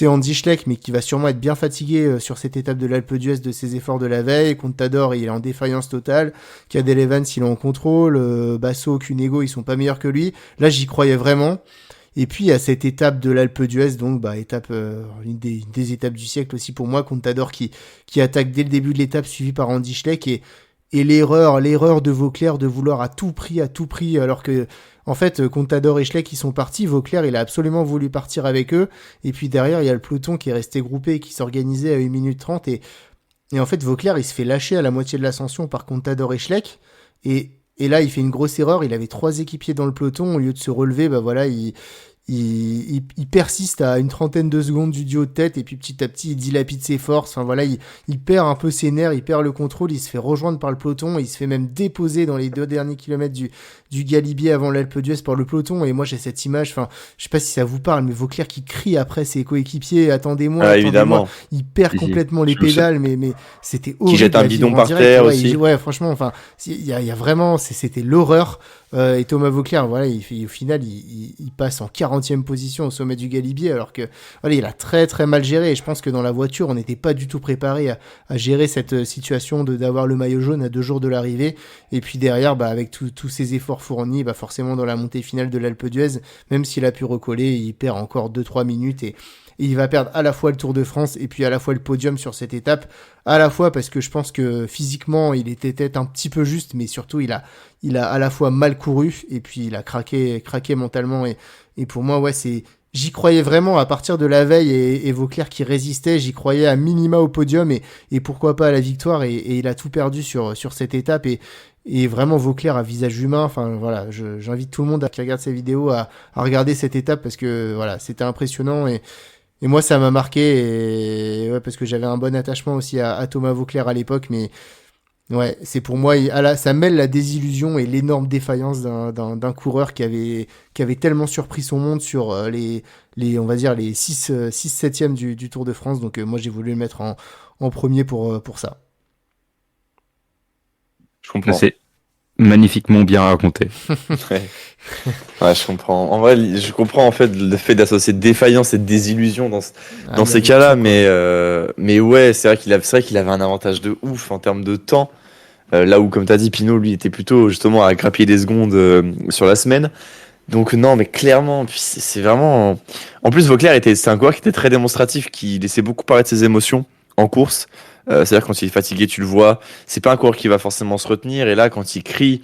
Andy Schleck, mais qui va sûrement être bien fatigué sur cette étape de l'Alpe d'Huez de ses efforts de la veille. Contador, il est en défaillance totale. Cadel Evans, il est en contrôle. Basso, Cunego, ils sont pas meilleurs que lui. Là, j'y croyais vraiment. Et puis à cette étape de l'Alpe d'Huez, donc étape une des étapes du siècle aussi pour moi, Contador qui attaque dès le début de l'étape, suivi par Andy Schleck, et l'erreur de Vauclair de vouloir à tout prix, alors que en fait Contador et Schleck ils sont partis, Vauclair il a absolument voulu partir avec eux, et puis derrière il y a le peloton qui est resté groupé et qui s'organisait à 1 minute 30, et en fait Vauclair il se fait lâcher à la moitié de l'ascension par Contador et Schleck, et là il fait une grosse erreur, il avait 3 équipiers dans le peloton, au lieu de se relever, il persiste à une trentaine de secondes du duo de tête, et puis petit à petit il dilapide ses forces. Enfin voilà, il perd un peu ses nerfs, il perd le contrôle, il se fait rejoindre par le peloton, il se fait même déposer dans les 2 derniers kilomètres du Galibier avant l'Alpe d'Huez par le peloton. Et moi j'ai cette image, enfin je sais pas si ça vous parle, mais Vauclair qui crie après ses coéquipiers, attendez-moi, Évidemment. il perd Si, si. complètement les pédales, mais c'était horrible. Qui jette un à vivre bidon en par direct. terre Ouais, aussi. ouais, franchement, enfin il y a vraiment, c'était l'horreur. Et Thomas Vauclair, voilà, au final, il passe en 40e position au sommet du Galibier, alors que voilà, il a très très mal géré. Et je pense que dans la voiture, on n'était pas du tout préparé à gérer cette situation d'avoir le maillot jaune à 2 jours de l'arrivée. Et puis derrière, avec tous ces efforts fournis, forcément dans la montée finale de l'Alpe d'Huez, même s'il a pu recoller, il perd encore 2-3 minutes, et il va perdre à la fois le Tour de France et puis à la fois le podium sur cette étape, à la fois parce que je pense que physiquement il était peut-être un petit peu juste, mais surtout il a à la fois mal couru, et puis il a craqué mentalement, et pour moi ouais, j'y croyais vraiment à partir de la veille, et Vauclair qui résistait, j'y croyais à minima au podium, et pourquoi pas à la victoire, et il a tout perdu sur cette étape, et vraiment Vauclair à visage humain. Enfin voilà, j'invite tout le monde qui regarde ces vidéos à regarder cette étape, parce que voilà, c'était impressionnant, et moi ça m'a marqué, et ouais, parce que j'avais un bon attachement aussi à Thomas Vauclair à l'époque, mais ouais, c'est pour moi, ça mêle la désillusion et l'énorme défaillance d'un coureur qui avait tellement surpris son monde sur on va dire les 6-7e du Tour de France. Donc moi j'ai voulu le mettre en premier pour ça. Je comprends. magnifiquement bien raconté. Ouais. Ouais, je comprends. En vrai, je comprends en fait le fait d'associer défaillance et désillusion dans ces cas-là, mais ouais, c'est vrai qu'il avait un avantage de ouf en termes de temps. Là où, comme t'as dit, Pinot, lui, était plutôt justement à grappiller des secondes sur la semaine. Donc non, mais clairement, puis c'est vraiment. En plus, c'est un coureur qui était très démonstratif, qui laissait beaucoup paraître ses émotions en course. C'est-à-dire quand il est fatigué, tu le vois. C'est pas un coureur qui va forcément se retenir. Et là, quand il crie,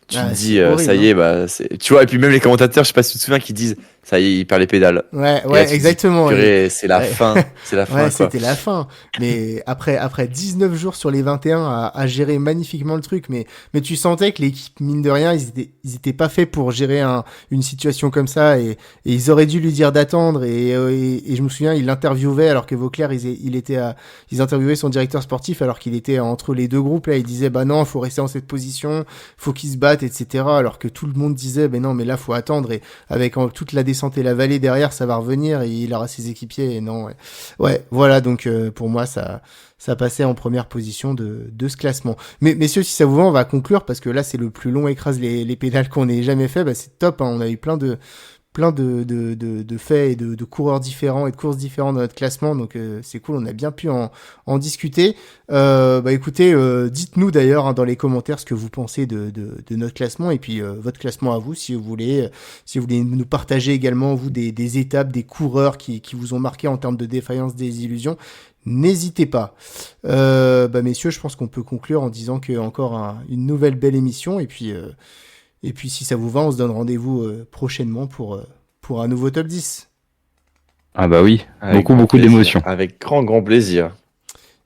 tu te dis, c'est horrible, ça y est, bah, tu vois. Et puis même les commentateurs, je sais pas si tu te souviens, qui disent, ça y est, il perd les pédales. Ouais, Et là, tu te dis, exactement. purée, c'est la Ouais. fin, c'est la fin, Ouais, quoi. c'était la fin. Mais après 19 jours sur les 21 à gérer magnifiquement le truc, mais tu sentais que l'équipe, mine de rien, ils étaient pas faits pour gérer une situation comme ça et ils auraient dû lui dire d'attendre et je me souviens, il l'interviewait alors que Vauclair, ils interviewaient son directeur sportif alors qu'il était entre les deux groupes là, il disait bah non, faut rester en cette position, faut qu'ils se battent, etc. Alors que tout le monde disait ben non, mais là faut attendre et avec toute la descente et la vallée derrière, ça va revenir et il aura ses équipiers et non, ouais, voilà, donc pour moi, ça passait en première position de ce classement. Mais messieurs, si ça vous va, on va conclure parce que là, c'est le plus long écrase les pédales qu'on ait jamais fait. Bah, c'est top, hein, on a eu plein de faits et de coureurs différents et de courses différentes dans notre classement, donc c'est cool, on a bien pu en discuter. Bah écoutez, dites-nous d'ailleurs hein, dans les commentaires ce que vous pensez de notre classement et puis votre classement à vous si vous voulez nous partager également vous des étapes, des coureurs qui vous ont marqué en termes de défaillance, des illusions. N'hésitez pas. Bah messieurs, je pense qu'on peut conclure en disant que encore une nouvelle belle émission et puis si ça vous va, on se donne rendez-vous prochainement pour un nouveau top 10. Ah bah oui, Avec beaucoup grand plaisir. d'émotions. Avec grand plaisir.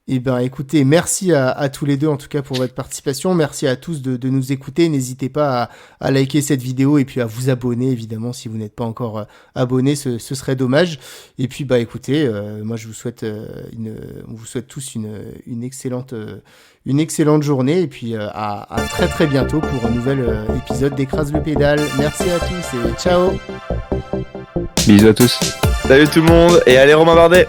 Eh ben, écoutez, merci à tous les deux en tout cas pour votre participation. Merci à tous de nous écouter. N'hésitez pas à liker cette vidéo et puis à vous abonner évidemment si vous n'êtes pas encore abonné, ce serait dommage. Et puis bah écoutez, moi je vous souhaite on vous souhaite tous une excellente journée et puis à très très bientôt pour un nouvel épisode d'Écrase le pédale. Merci à tous et ciao. Bisous à tous. Salut tout le monde et allez Romain Bardet.